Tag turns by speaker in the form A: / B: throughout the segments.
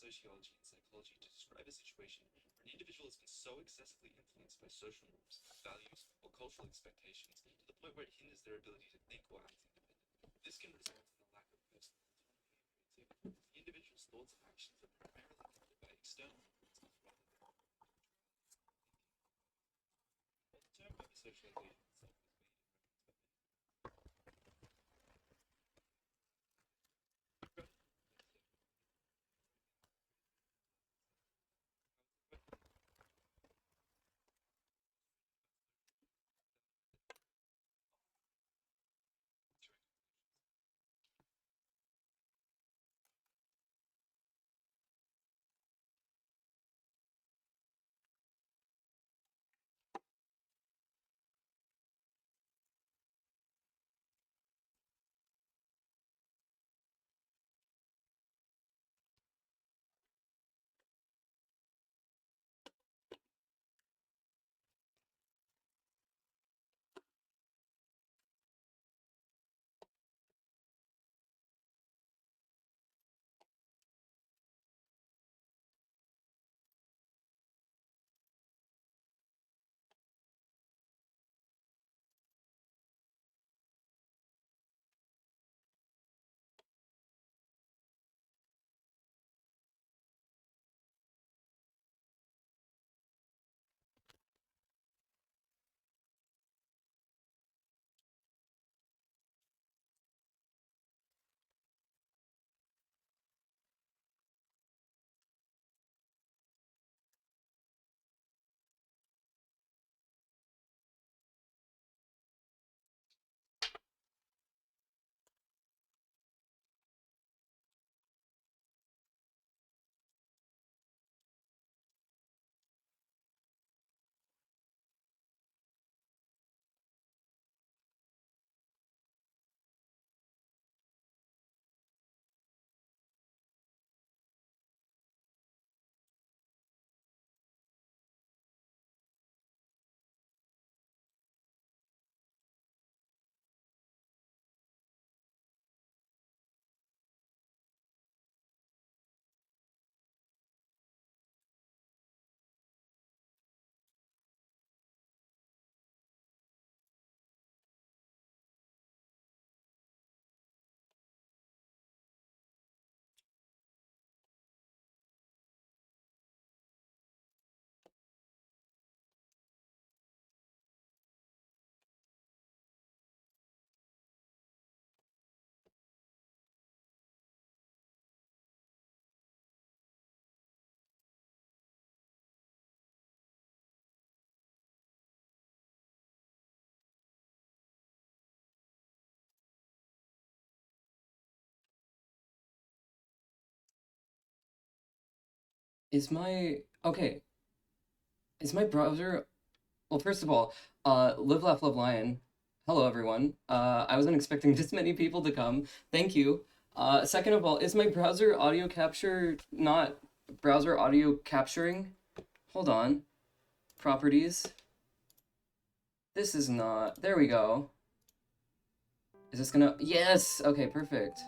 A: sociology and psychology to describe a situation where an individual has been so excessively influenced by social norms, values, or cultural expectations to the point where it hinders their ability to think or act independently. This can result in a lack of personal autonomy and creativity. The individual's thoughts and actions are primarily guided by external influences rather than thinking. While the term over-socialization itself is made in reference by many
B: Is my okay? Is my browser? Well, first of all, Live Laugh Love Lion. Hello, everyone. I wasn't expecting this many people to come. Thank you. Second of all, is my browser audio capture not browser audio capturing? Hold on. Properties. This is not. There we go. Is this gonna? Yes. Okay. Perfect.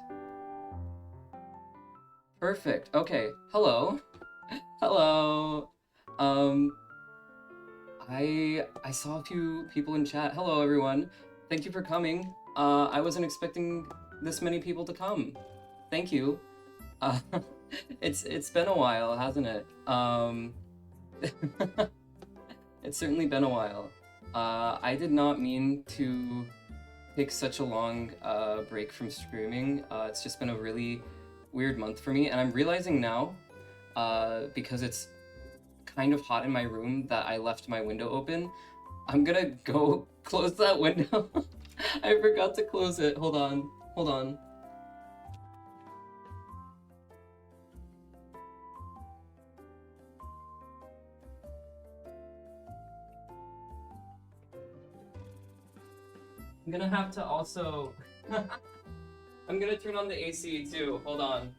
B: Perfect. Okay. Hello. Hello. Um, I saw a few people in chat. Hello, everyone. Thank you for coming. I wasn't expecting this many people to come. Thank you. Uh, it's been a while, hasn't it? It's certainly been a while. I did not mean to take such a long break from streaming. It's just been a really weird month for me, and I'm realizing now, because it's kind of hot in my room that I left my window open. I'm gonna go close that window. I forgot to close it. Hold on. Hold on. I'm gonna have to also. I'm gonna turn on the AC too. Hold on.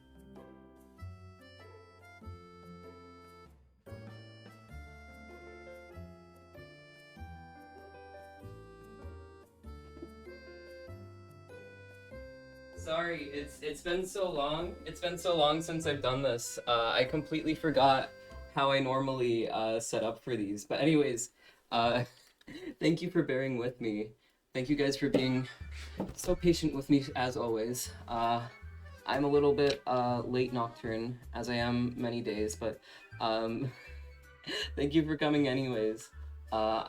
B: Sorry, it's been so long. It's been so long since I've done this. I completely forgot how I normally set up for these. But anyways, uh, thank you for bearing with me. Thank you guys for being so patient with me as always. I'm a little bit late nocturne, as I am many days, but um, thank you for coming anyways. Uh,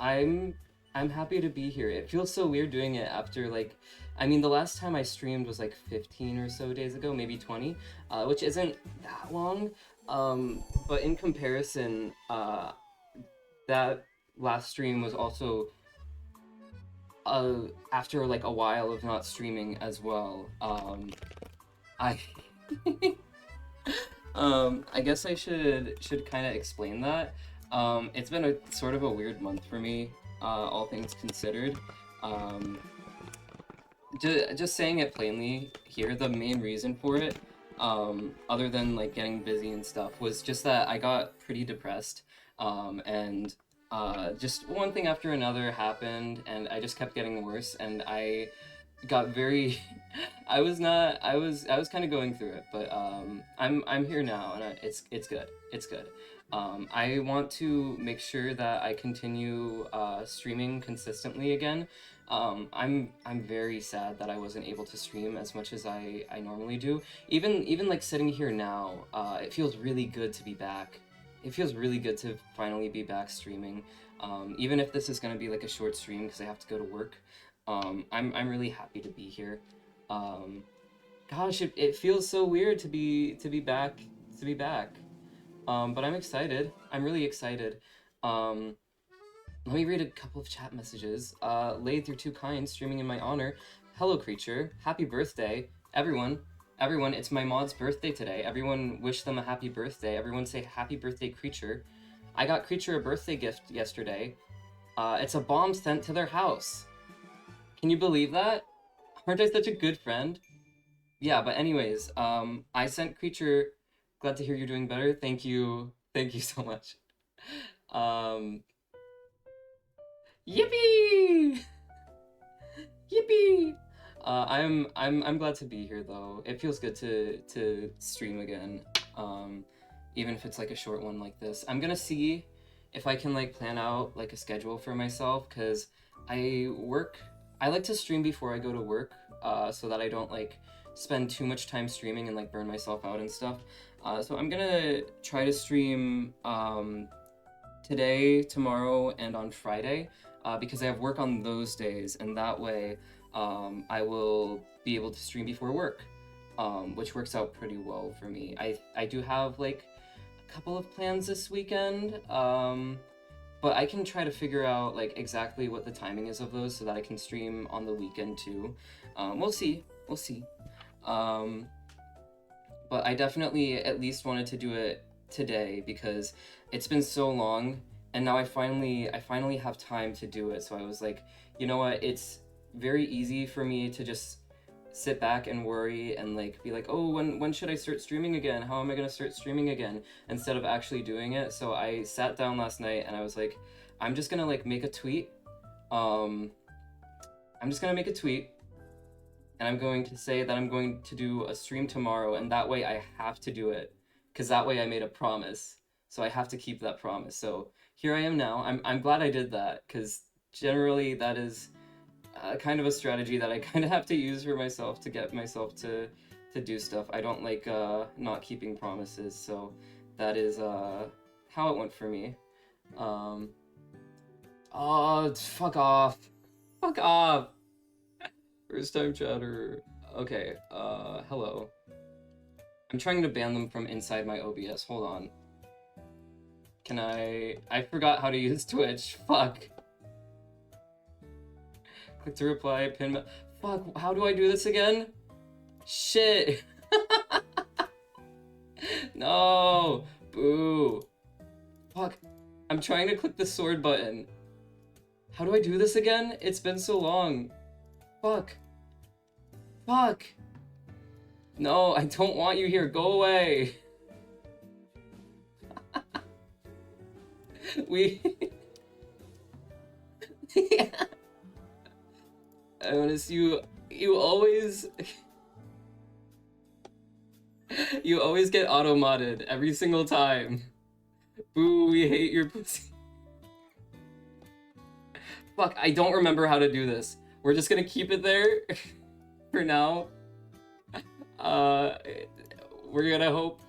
B: I'm I'm happy to be here. It feels so weird doing it after like, I mean, the last time I streamed was like 15 or so days ago, maybe 20, which isn't that long. But in comparison, that last stream was also after like a while of not streaming as well. I I guess I should kind of explain that. It's been a sort of a weird month for me, all things considered. Um, just saying it plainly here, the main reason for it, other than like getting busy and stuff, was just that I got pretty depressed, and just one thing after another happened, and I just kept getting worse, and I got very I was kind of going through it, but I'm here now, and it's good. It's good. I want to make sure that I continue streaming consistently again. I'm very sad that I wasn't able to stream as much as I normally do. Even like sitting here now, it feels really good to be back. It feels really good to finally be back streaming. Even if this is gonna be like a short stream because I have to go to work. I'm really happy to be here. Um, Gosh, it feels so weird to be back to be back. But I'm excited. I'm really excited. Um, Let me read a couple of chat messages. Lathe, you're too kind, streaming in my honor. Hello, creature. Happy birthday, everyone. Everyone, it's my mod's birthday today. Everyone wish them a happy birthday. Everyone say happy birthday, creature. I got creature a birthday gift yesterday. It's a bomb sent to their house. Can you believe that? Aren't I such a good friend? Yeah, but anyways, I sent creature. Glad to hear you're doing better. Thank you. Thank you so much. Um, Yippee! Yippee! I'm glad to be here though. It feels good to stream again. Even if it's like a short one like this. I'm gonna see if I can like plan out like a schedule for myself, because I work I like to stream before I go to work, so that I don't like spend too much time streaming and like burn myself out and stuff. So I'm gonna try to stream today, tomorrow, and on Friday, because I have work on those days, and that way I will be able to stream before work, which works out pretty well for me. I do have like a couple of plans this weekend, but I can try to figure out like exactly what the timing is of those so that I can stream on the weekend too. We'll see. We'll see. Um, but I definitely at least wanted to do it today because it's been so long, and now I finally have time to do it. So I was like, you know what? It's very easy for me to just sit back and worry and like be like, oh, when should I start streaming again? How am I gonna start streaming again? Instead of actually doing it. So I sat down last night and I was like, I'm just gonna like make a tweet. Um, I'm just gonna make a tweet, and I'm going to say that I'm going to do a stream tomorrow, and that way I have to do it, because that way I made a promise, so I have to keep that promise. So here I am now. I'm glad I did that, because generally that is kind of a strategy that I kind of have to use for myself to get myself to do stuff. I don't like not keeping promises, so that is how it went for me. Um, oh, fuck off. Fuck off. First time chatter. Okay, hello. I'm trying to ban them from inside my OBS. Hold on. Can I forgot how to use Twitch. Fuck. Click to reply, pin. Fuck, how do I do this again? Shit. No. Boo. Fuck. I'm trying to click the sword button. How do I do this again? It's been so long. Fuck. Fuck. No, I don't want you here. Go away. We. Yeah. Honest, you always. You always get auto-modded every single time. Boo, we hate your pussy. Fuck, I don't remember how to do this. We're just gonna keep it there for now. Uh, we're gonna hope...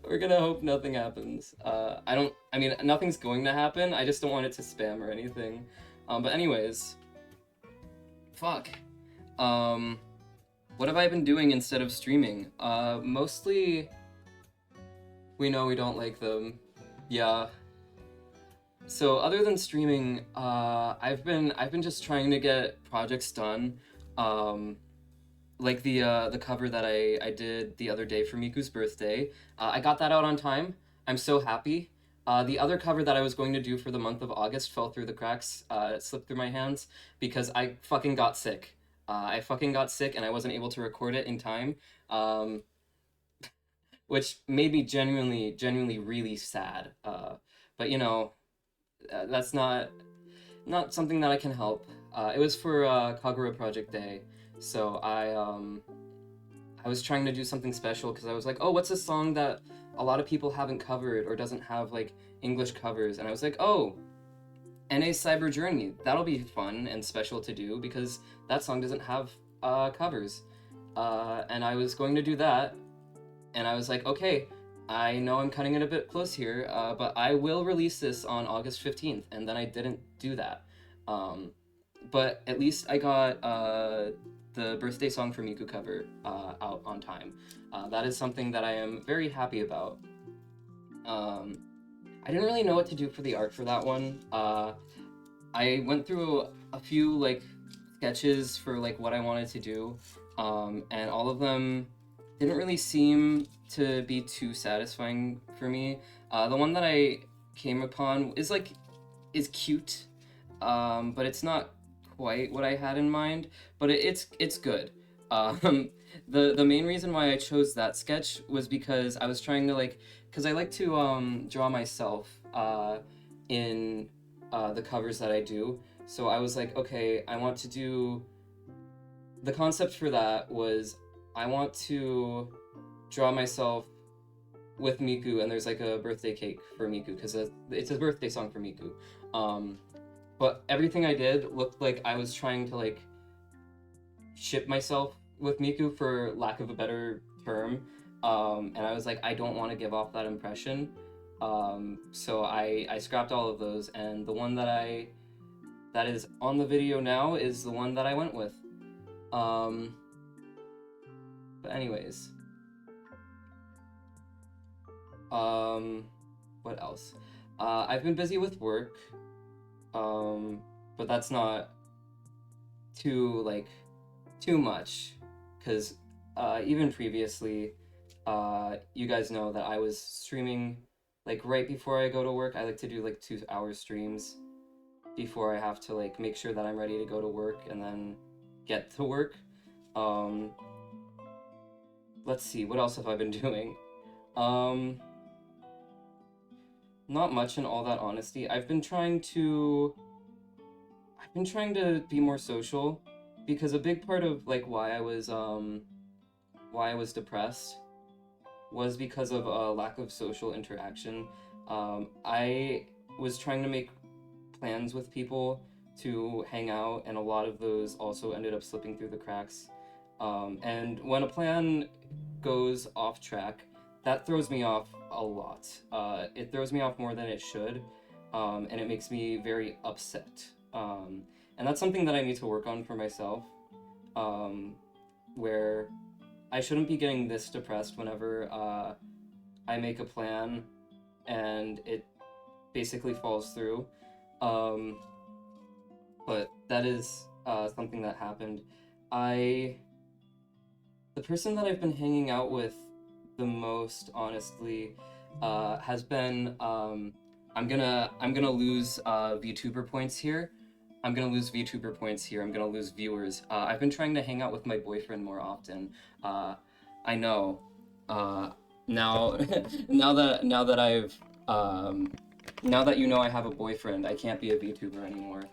B: We're gonna hope nothing happens. I mean, nothing's going to happen. I just don't want it to spam or anything. But anyways. Fuck. What have I been doing instead of streaming? Mostly... We know we don't like them. Yeah. So other than streaming, I've been just trying to get projects done. Like the cover that I did the other day for Miku's birthday. I got that out on time. I'm so happy. The other cover that I was going to do for the month of August fell through the cracks. It slipped through my hands because I fucking got sick. I fucking got sick and I wasn't able to record it in time. Which made me genuinely really sad. But you know, that's not something that I can help. It was for Kagura Project Day, so I was trying to do something special because I was like, oh, what's a song that a lot of people haven't covered or doesn't have like English covers? And I was like, oh, NA's Cyber Journey. That'll be fun and special to do because that song doesn't have covers. And I was going to do that, and I was like, okay, I know I'm cutting it a bit close here, but I will release this on August 15th, and then I didn't do that. But at least I got the birthday song for Miku cover out on time. That is something that I am very happy about. I didn't really know what to do for the art for that one. I went through a few like sketches for like what I wanted to do, and all of them didn't really seem to be too satisfying for me. The one that I came upon is cute, but it's not quite what I had in mind. But it's good. The main reason why I chose that sketch was because I was trying to because I like to draw myself in the covers that I do. So I was like, okay, I want to do. The concept for that was I want to draw myself with Miku, and there's like a birthday cake for Miku because it's a birthday song for Miku. But everything I did looked like I was trying to ship myself with Miku, for lack of a better term. And I was like, I don't want to give off that impression. So I scrapped all of those, and the one that is on the video now is the one that I went with. But anyways, what else? I've been busy with work, but that's not too much, because even previously, you guys know that I was streaming right before I go to work. I like to do 2-hour streams before I have to make sure that I'm ready to go to work and then get to work. Let's see, what else have I been doing? Not much, in all that honesty. I've been trying to be more social, because a big part of why I was depressed was because of a lack of social interaction. I was trying to make plans with people to hang out, and a lot of those also ended up slipping through the cracks. And when a plan goes off track, that throws me off a lot. It throws me off more than it should, and it makes me very upset. And that's something that I need to work on for myself, where I shouldn't be getting this depressed whenever I make a plan and it basically falls through. But that is something that happened. The person that I've been hanging out with the most, honestly, has been I'm gonna lose VTuber points here. I'm gonna lose viewers. I've been trying to hang out with my boyfriend more often. I know. Now that you know I have a boyfriend, I can't be a VTuber anymore.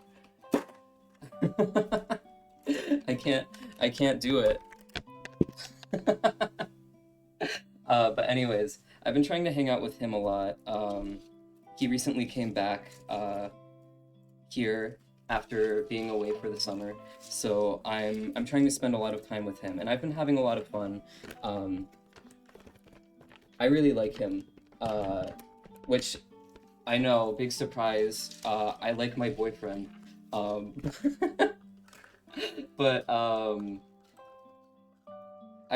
B: I can't do it. But anyways, I've been trying to hang out with him a lot. He recently came back here after being away for the summer, so I'm trying to spend a lot of time with him, and I've been having a lot of fun. Um, I really like him, uh, which I know, big surprise. I like my boyfriend, um, but I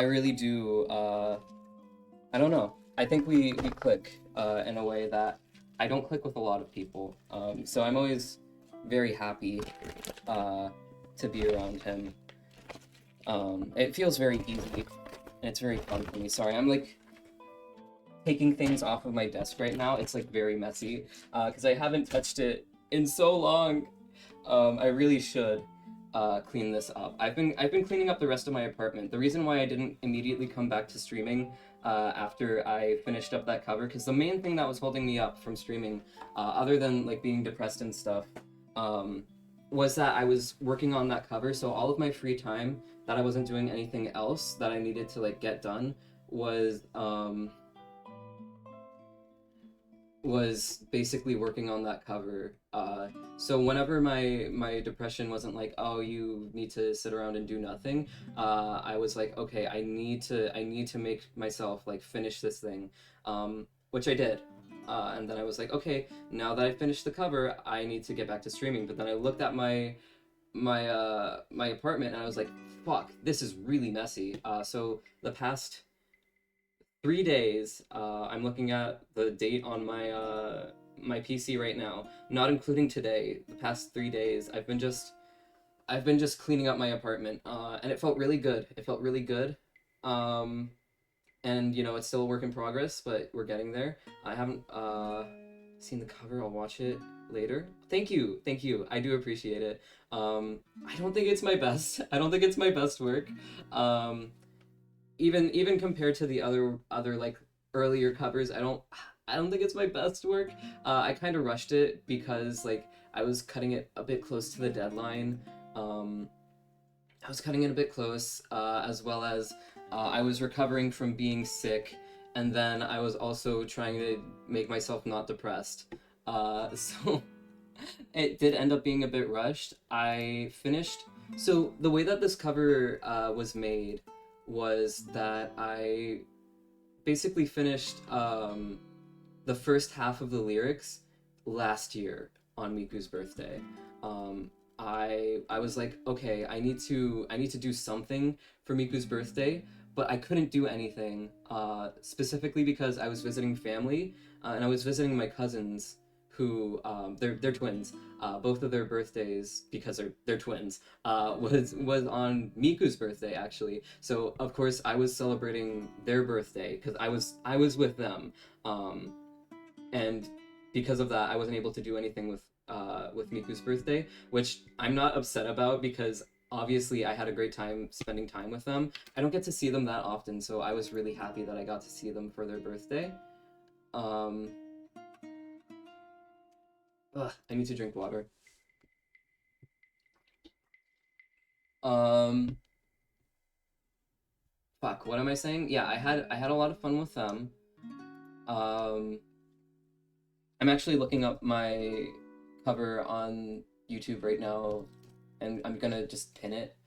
B: really do. I don't know. I think we click in a way that I don't click with a lot of people. So I'm always very happy uh, to be around him. It feels very easy and it's very fun for me. Sorry, I'm like taking things off of my desk right now. It's like very messy because I haven't touched it in so long. I really should clean this up. I've been cleaning up the rest of my apartment. The reason why I didn't immediately come back to streaming after I finished up that cover, because the main thing that was holding me up from streaming, other than like being depressed and stuff, um, was that I was working on that cover. So all of my free time that I wasn't doing anything else that I needed to like get done was was basically working on that cover. So whenever my depression wasn't like, oh, you need to sit around and do nothing, I was like, okay, I need to make myself like finish this thing, which I did. And then I was like, okay, now that I finished the cover, I need to get back to streaming. But then I looked at my apartment and I was like, fuck, this is really messy. So the past 3 days. I'm looking at the date on my PC right now, not including today. The past 3 days, I've been just cleaning up my apartment, and it felt really good. It felt really good. Um, and it's still a work in progress, but we're getting there. I haven't seen the cover. I'll watch it later. Thank you. I do appreciate it. I don't think it's my best. I don't think it's my best work. Um, even compared to the other like earlier covers, I don't think it's my best work. I kind of rushed it because like I was cutting it a bit close to the deadline. um I was cutting it a bit close, as well as I was recovering from being sick, and then I was also trying to make myself not depressed. So it did end up being a bit rushed. I finished. So the way that this cover was made was that I basically finished the first half of the lyrics last year on Miku's birthday. I was like, okay, I need to do something for Miku's birthday, but I couldn't do anything specifically because I was visiting family, and I was visiting my cousins who they're twins. Both of their birthdays, because they're twins, was on Miku's birthday actually. So of course I was celebrating their birthday because I was with them. Um, and because of that, I wasn't able to do anything with Miku's birthday, which I'm not upset about because obviously I had a great time spending time with them. I don't get to see them that often, so I was really happy that I got to see them for their birthday. Um, I need to drink water. Um, fuck, what am I saying? Yeah, I had a lot of fun with them. Um, I'm actually looking up my cover on YouTube right now, and I'm gonna just pin it.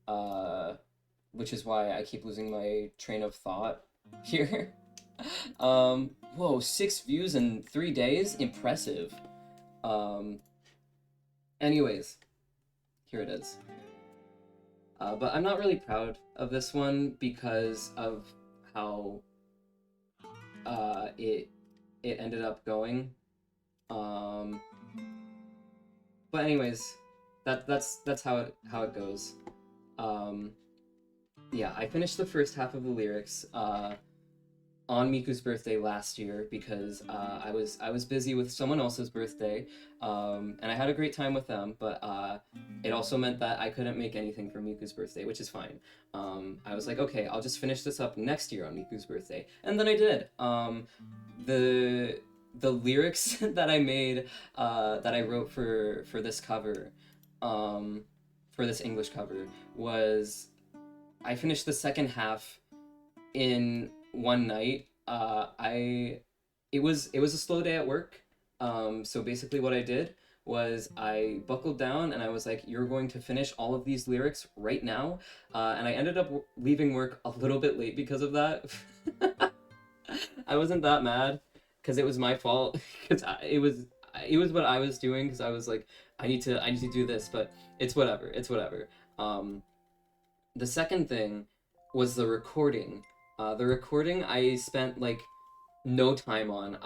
B: Uh, which is why I keep losing my train of thought here. Whoa, 6 views in 3 days? Impressive. Um, anyways, here it is. But I'm not really proud of this one because of how it ended up going. Um, but anyways, that's how it goes. Um, yeah, I finished the first half of the lyrics on Miku's birthday last year because I was busy with someone else's birthday, and I had a great time with them. But it also meant that I couldn't make anything for Miku's birthday, which is fine. I was like, okay, I'll just finish this up next year on Miku's birthday, and then I did. The the lyrics that I made, that I wrote for this cover, um, for this English cover, was I finished the second half in one night. It was a slow day at work. So basically, what I did was I buckled down and I was like, "You're going to finish all of these lyrics right now," and I ended up leaving work a little bit late because of that. I wasn't that mad because it was my fault because it was what I was doing because I was like, I need to do this, but it's whatever. It's whatever. Um, the second thing was the recording. The recording I spent like no time on.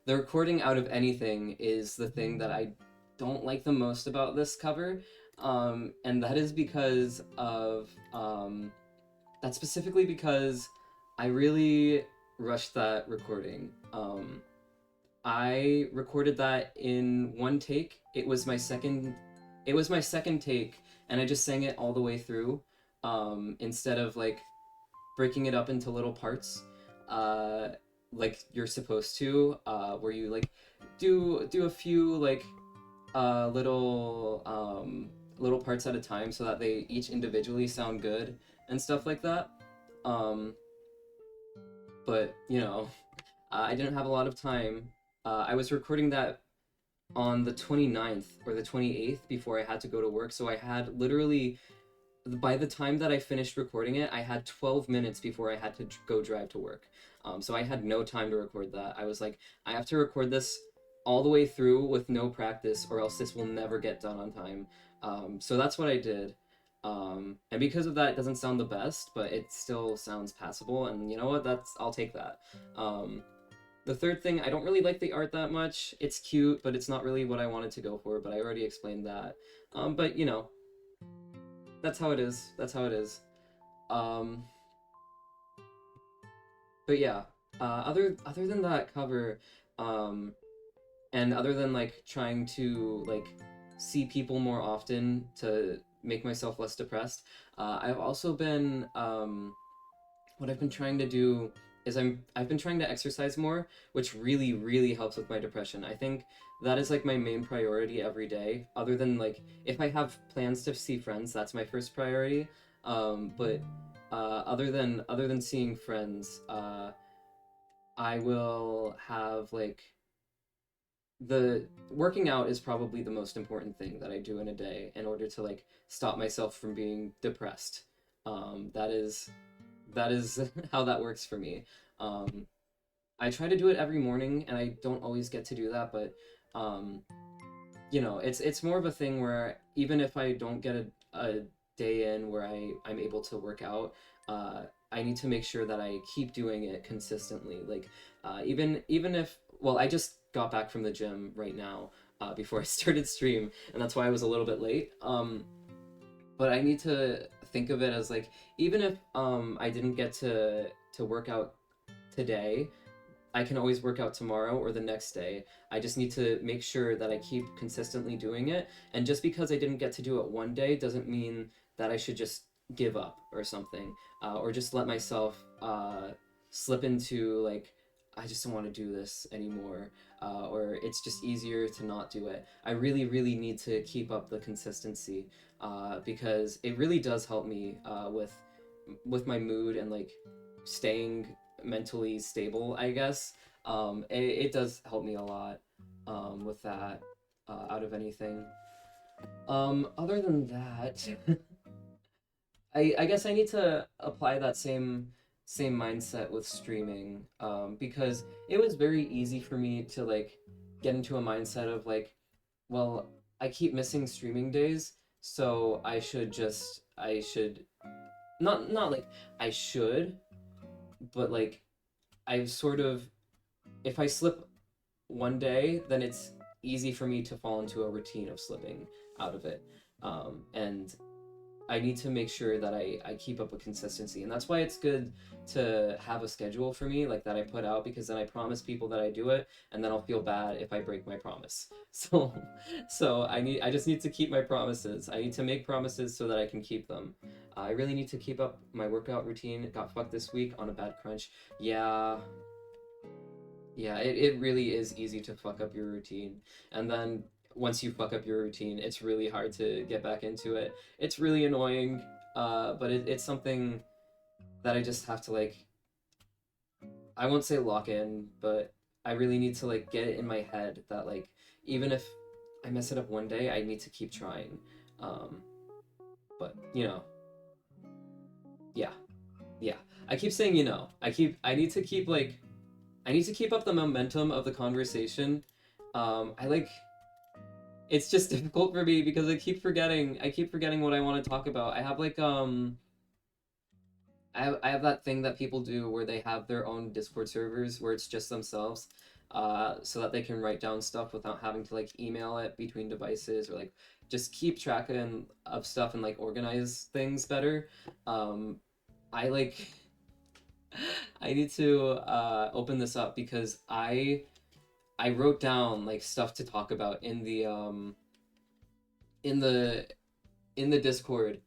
B: The recording out of anything is the thing that I don't like the most about this cover, and that is because of that's specifically because I really rushed that recording. I recorded that in one take. It was my second. It was my second take, and I just sang it all the way through, instead of like breaking it up into little parts, uh, like you're supposed to, where you like do a few like little parts at a time so that they each individually sound good and stuff like that. Um, but I didn't have a lot of time. I was recording that on the 29th or the 28th before I had to go to work, so I had literally by the time that I finished recording it, I had 12 minutes before I had to go drive to work. So I had no time to record that. I was like, I have to record this all the way through with no practice, or else this will never get done on time. So that's what I did. And because of that, it doesn't sound the best, but it still sounds passable. And you know what? I'll take that. Um, the third thing, I don't really like the art that much. It's cute, but it's not really what I wanted to go for. But I already explained that. But that's how it is. That's how it is. Um, but yeah, other than that cover, um, and other than like trying to like see people more often to make myself less depressed, I've also been what I've been trying to do is I've been trying to exercise more, which really really helps with my depression. I think that is like my main priority every day. Other than like if I have plans to see friends, that's my first priority. But other than seeing friends, I will have like the working out is probably the most important thing that I do in a day in order to like stop myself from being depressed. That is how that works for me. Um, I try to do it every morning, and I don't always get to do that, but um, it's more of a thing where even if I don't get a day in where I'm able to work out, I need to make sure that I keep doing it consistently. Like even if well, I just got back from the gym right now before I started stream, and that's why I was a little bit late. But I need to think of it as like even if I didn't get to work out today, I can always work out tomorrow or the next day. I just need to make sure that I keep consistently doing it. And just because I didn't get to do it one day doesn't mean that I should just give up or something, or just let myself slip into like, I just don't want to do this anymore, or it's just easier to not do it. I really, really need to keep up the consistency because it really does help me with my mood and like staying mentally stable, I guess. It does help me a lot with that out of anything. Other than that, I guess I need to apply that same mindset with streaming because it was very easy for me to like get into a mindset of like, well, I keep missing streaming days, so I should not like I should, but like I sort of if I slip one day, then it's easy for me to fall into a routine of slipping out of it. And I need to make sure that I keep up with consistency. And that's why it's good to have a schedule for me, like that I put out, because then I promise people that I do it, and then I'll feel bad if I break my promise. So I just need to keep my promises. I need to make promises so that I can keep them. I really need to keep up my workout routine. It got fucked this week on a bad crunch. Yeah, yeah, it really is easy to fuck up your routine. And then once you fuck up your routine, it's really hard to get back into it. It's really annoying, but it's something that I just have to like, I won't say lock in, but I really need to like get it in my head that like even if I mess it up one day, I need to keep trying. Um, but you know, yeah, yeah. I keep saying I need to keep like I need to keep up the momentum of the conversation. I like it's just difficult for me because I keep forgetting what I want to talk about. I have like I have that thing that people do where they have their own Discord servers where it's just themselves, so that they can write down stuff without having to like email it between devices or like just keep track of stuff and like organize things better. Um, I like I need to open this up because I wrote down like stuff to talk about in the in the Discord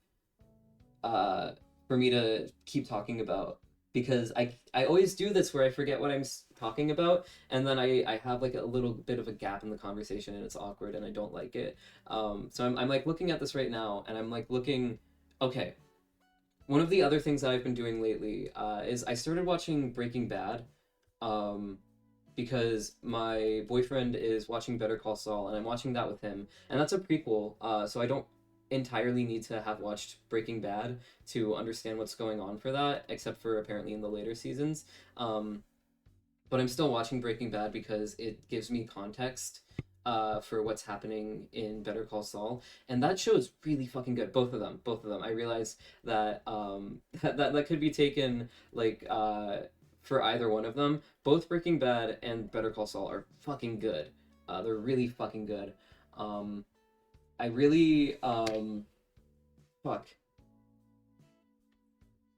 B: uh, for me to keep talking about because I always do this where I forget what I'm talking about and then I have like a little bit of a gap in the conversation and it's awkward and I don't like it. So I'm like looking at this right now and I'm like looking. Okay, one of the other things that I've been doing lately is I started watching Breaking Bad. Um, because my boyfriend is watching Better Call Saul, and I'm watching that with him, and that's a prequel. So I don't entirely need to have watched Breaking Bad to understand what's going on for that, except for apparently in the later seasons. Um, but I'm still watching Breaking Bad because it gives me context. For what's happening in Better Call Saul, and that show is really fucking good. Both of them. I realize that that could be taken like for either one of them. Both Breaking Bad and Better Call Saul are fucking good. They're really fucking good. Um, I really fuck.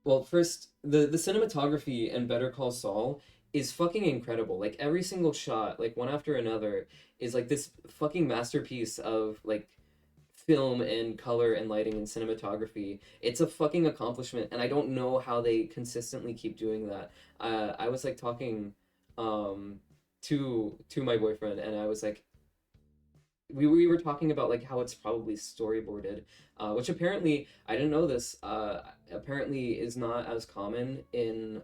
B: Well, first, the cinematography in Better Call Saul is fucking incredible. Like every single shot, like one after another, is like this fucking masterpiece of like film and color and lighting and cinematography. It's a fucking accomplishment, and I don't know how they consistently keep doing that. I was like talking um to my boyfriend, and I was like, we were talking about like how it's probably storyboarded, which apparently I didn't know this. Apparently is not as common in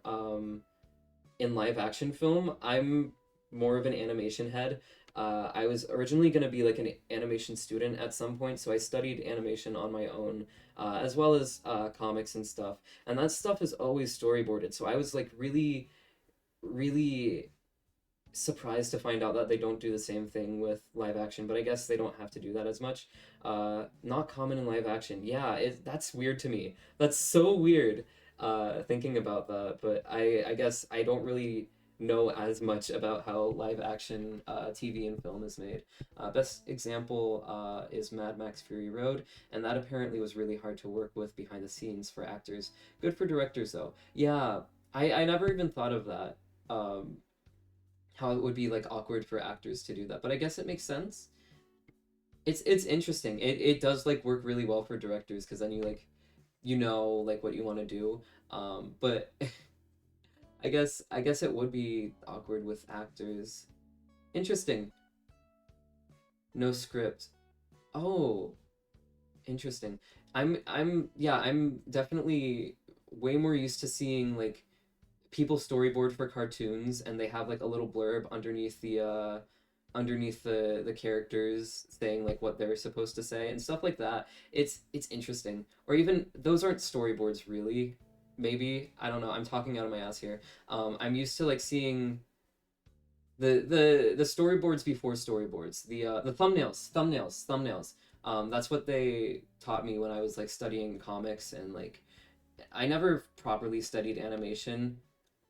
B: live action film. I'm more of an animation head. I was originally going to be like an animation student at some point, so I studied animation on my own, as well as comics and stuff. And that stuff is always storyboarded. So I was like really, really surprised to find out that they don't do the same thing with live action, but I guess they don't have to do that as much. Not common in live action. Yeah, that's weird to me. That's so weird thinking about that, but I guess I don't really know as much about how live action TV and film is made. Best example is Mad Max Fury Road, and that apparently was really hard to work with behind the scenes for actors. Good for directors though. Yeah, I never even thought of that. Um, how it would be like awkward for actors to do that, but I guess it makes sense. It's interesting. It does like work really well for directors because then you like like what you want to do. But I guess it would be awkward with actors. Interesting. No script. Oh, interesting. I'm definitely way more used to seeing like people storyboard for cartoons and they have like a little blurb underneath the characters saying like what they're supposed to say and stuff like that. It's interesting. Or even those aren't storyboards really. Maybe I don't know. I'm talking out of my ass here. I'm used to like seeing the storyboards before storyboards. The thumbnails. That's what they taught me when I was like studying comics and like I never properly studied animation,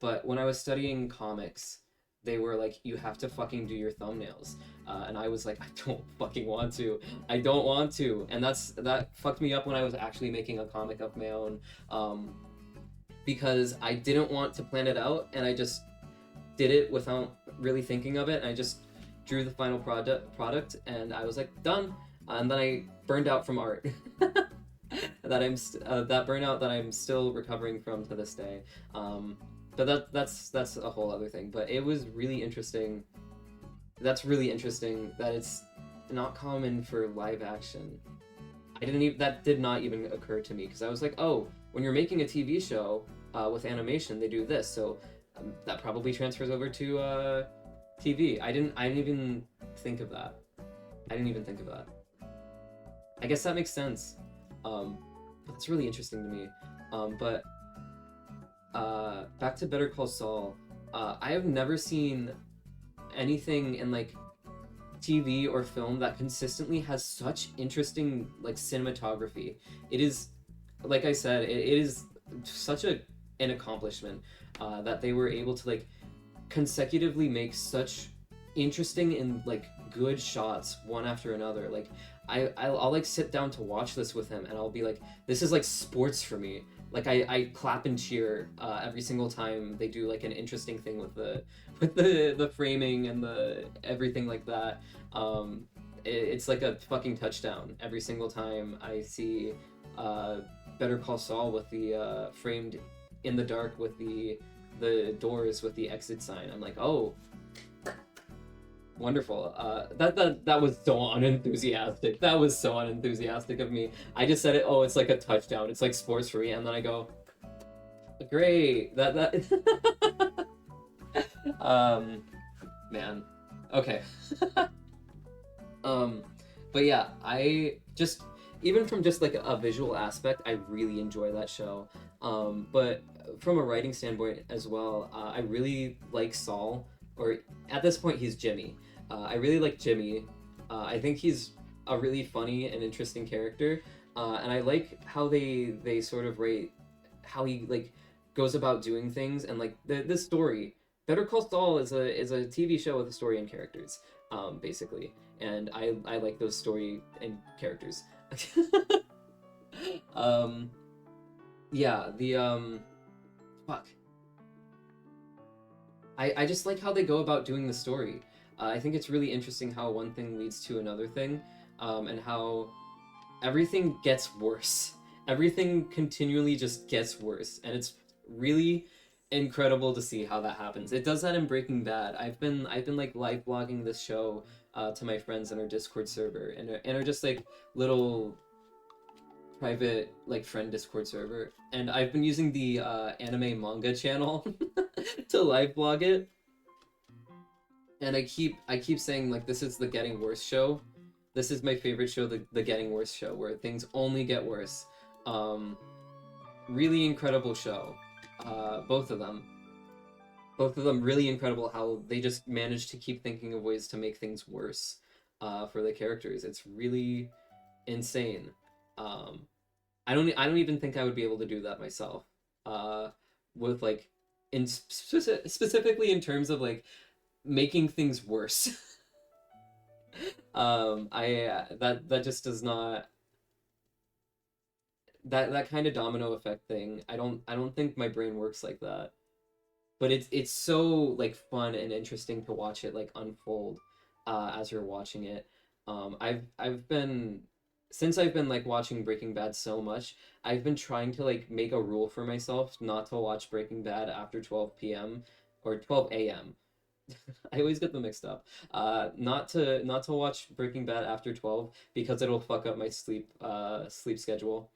B: but when I was studying comics, they were like, you have to fucking do your thumbnails. And I was like, I don't fucking want to. I don't want to. And that fucked me up when I was actually making a comic of my own. Because I didn't want to plan it out and I just did it without really thinking of it. And I just drew the final product and I was like, done. And then I burned out from art. That burnout that I'm still recovering from to this day. But that's a whole other thing. But it was really interesting. That's really interesting that it's not common for live action. That did not even occur to me because I was like, oh, when you're making a TV show, with animation they do this, so that probably transfers over to TV. I didn't even think of that. I didn't even think of that. I guess that makes sense. That's really interesting to me. But back to Better Call Saul. I have never seen anything in like TV or film that consistently has such interesting like cinematography. It is, like I said, it is such an accomplishment that they were able to like consecutively make such interesting and like good shots one after another. Like I'll like sit down to watch this with him and I'll be like, this is like sports for me. Like I clap and cheer every single time they do like an interesting thing with the framing and the everything like that. It's like a fucking touchdown every single time I see Better Call Saul with the framed in the dark with the doors with the exit sign. I'm like, oh, wonderful. That was so unenthusiastic. That was so unenthusiastic of me. I just said it. Oh, it's like a touchdown. It's like sports for me, and then I go, great. That man. Okay. But yeah, I just even from just like a visual aspect, I really enjoy that show. But from a writing standpoint as well, I really like Saul, or at this point he's Jimmy. I really like Jimmy. I think he's a really funny and interesting character, and I like how they sort of rate how he like goes about doing things and like the story. Better Call Saul is a TV show with a story and characters, basically, and I like those story and characters. um, yeah, the fuck. I just like how they go about doing the story. I think it's really interesting how one thing leads to another thing, and how everything gets worse. Everything continually just gets worse, and it's really incredible to see how that happens. It does that in Breaking Bad. I've been like live blogging this show to my friends in our Discord server, and are just like little private like friend Discord server, and I've been using the anime manga channel to live blog it, and I keep saying like this is the Getting Worse show. This is my favorite show, the Getting Worse show, where things only get worse. Really incredible show. Both of them. Both of them really incredible how they just managed to keep thinking of ways to make things worse for the characters. It's really insane. I don't even think I would be able to do that myself. With like specifically in terms of like making things worse. I that just does not that kind of domino effect thing. I don't think my brain works like that. But it's so like fun and interesting to watch it like unfold as you're watching it. I've been since I've been like watching Breaking Bad so much, I've been trying to like make a rule for myself not to watch Breaking Bad after 12 p.m. or 12 a.m. I always get them mixed up. Not to watch Breaking Bad after 12 because it'll fuck up my sleep schedule.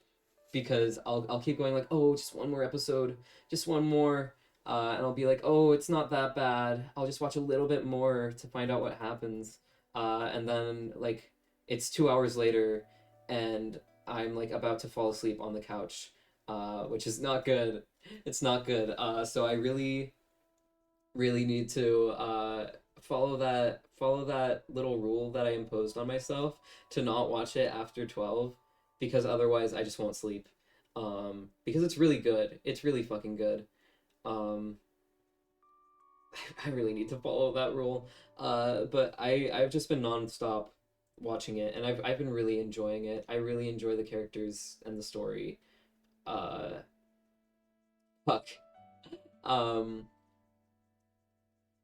B: Because I'll keep going like, oh, just one more episode, just one more, and I'll be like, oh, it's not that bad. I'll just watch a little bit more to find out what happens, and then like it's 2 hours later, and I'm like about to fall asleep on the couch, which is not good. It's not good. So I really need to follow that little rule that I imposed on myself to not watch it after 12 because otherwise I just won't sleep. Because it's really good. It's really fucking good. Um, I really need to follow that rule. But I've just been nonstop watching it, and I've been really enjoying it. I really enjoy the characters and the story. Uh, fuck. Um,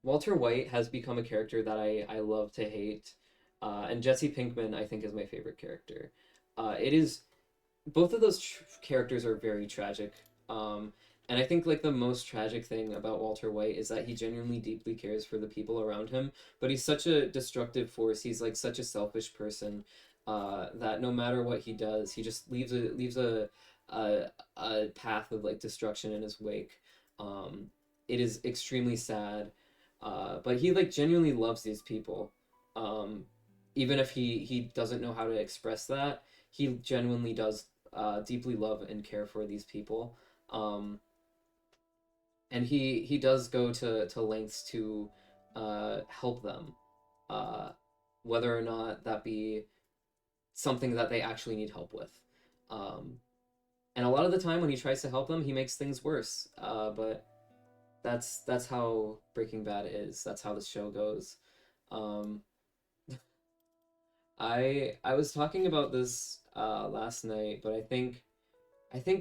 B: Walter White has become a character that I love to hate. And Jesse Pinkman, I think, is my favorite character. It is both of those characters are very tragic. And I think like the most tragic thing about Walter White is that he genuinely deeply cares for the people around him, but he's such a destructive force. He's like such a selfish person that no matter what he does, he just leaves a
C: a a path of like destruction in his wake. Um, it is extremely sad, but he like genuinely loves these people. Um, Even if he doesn't know how to express that, he genuinely does deeply love and care for these people. Um, and he does go to lengths to help them, uh, whether or not that be something that they actually need help with. Um, and a lot of the time when he tries to help them, he makes things worse. But that's how Breaking Bad is. That's how the show goes. Um, I was talking about this last night, but I think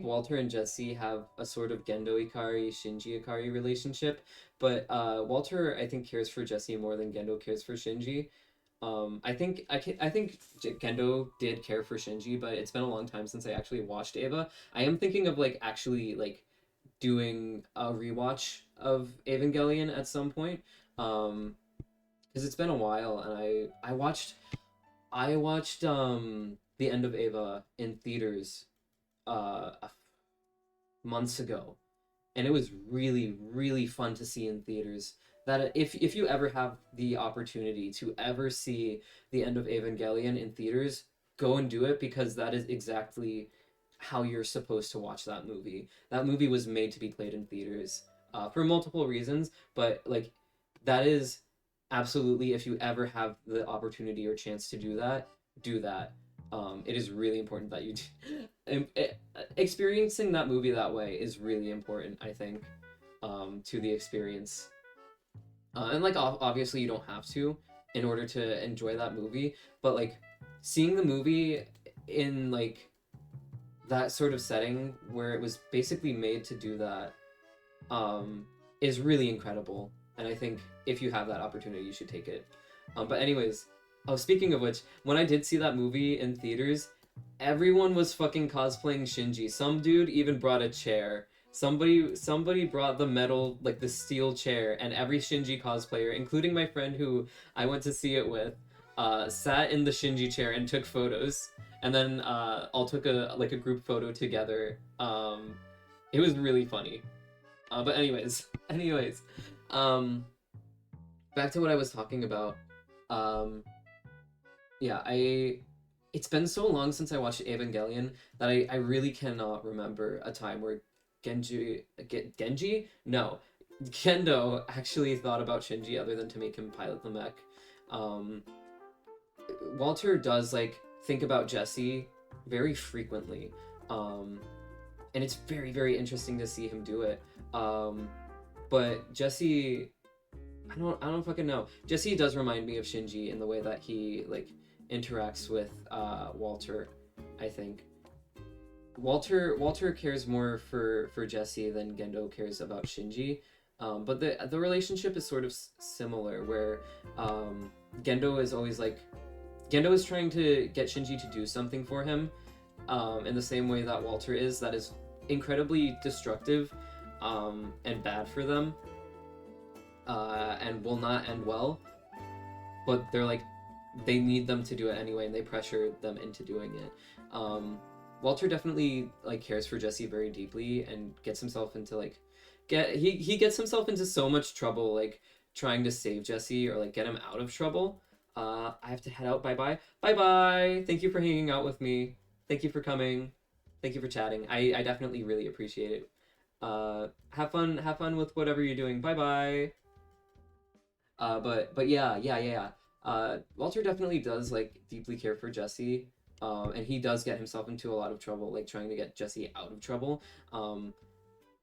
C: Walter and Jesse have a sort of Gendo Ikari, Shinji Ikari relationship, but Walter I think cares for Jesse more than Gendo cares for Shinji. I think Gendo did care for Shinji, but it's been a long time since I actually watched Eva. I am thinking of like actually like doing a rewatch of Evangelion at some point. Um, because it's been a while, and I watched the end of Eva in theaters months ago, and it was really really fun to see in theaters. That if you ever have the opportunity to ever see the end of Evangelion in theaters, go and do it, because that is exactly how you're supposed to watch that movie. That movie was made to be played in theaters for multiple reasons, but like that is absolutely, if you ever have the opportunity or chance to do that, do that. It is really important that you do. Experiencing that movie that way is really important, I think, to the experience. And like obviously you don't have to in order to enjoy that movie, but like seeing the movie in like that sort of setting where it was basically made to do that is really incredible. And I think if you have that opportunity, you should take it. But anyways, oh, speaking of which, when I did see that movie in theaters, everyone was fucking cosplaying Shinji. Some dude even brought a chair. Somebody brought the metal, like the steel chair, and every Shinji cosplayer, including my friend who I went to see it with, sat in the Shinji chair and took photos. And then all took a group photo together. It was really funny. But anyways, anyways, um, back to what I was talking about. Um, yeah, it's been so long since I watched Evangelion that I really cannot remember a time where Genji? No. Gendo actually thought about Shinji other than to make him pilot the mech. Um, Walter does like think about Jesse very frequently. Um, and it's very, very interesting to see him do it. Um, but Jesse, I don't fucking know. Jesse does remind me of Shinji in the way that he like interacts with Walter. I think Walter cares more for Jesse than Gendo cares about Shinji. But the relationship is sort of similar, where Gendo is always like Gendo is trying to get Shinji to do something for him, in the same way that Walter is. That is incredibly destructive, and bad for them, and will not end well. But they're like, they need them to do it anyway, and they pressure them into doing it. Walter definitely like cares for Jesse very deeply and gets himself into like he gets himself into so much trouble, like trying to save Jesse or like get him out of trouble. I have to head out. Bye bye. Bye bye. Thank you for hanging out with me. Thank you for coming. Thank you for chatting. I definitely really appreciate it. Have fun with whatever you're doing. Bye bye. But yeah. Walter definitely does like deeply care for Jesse. And he does get himself into a lot of trouble, like trying to get Jesse out of trouble. Um,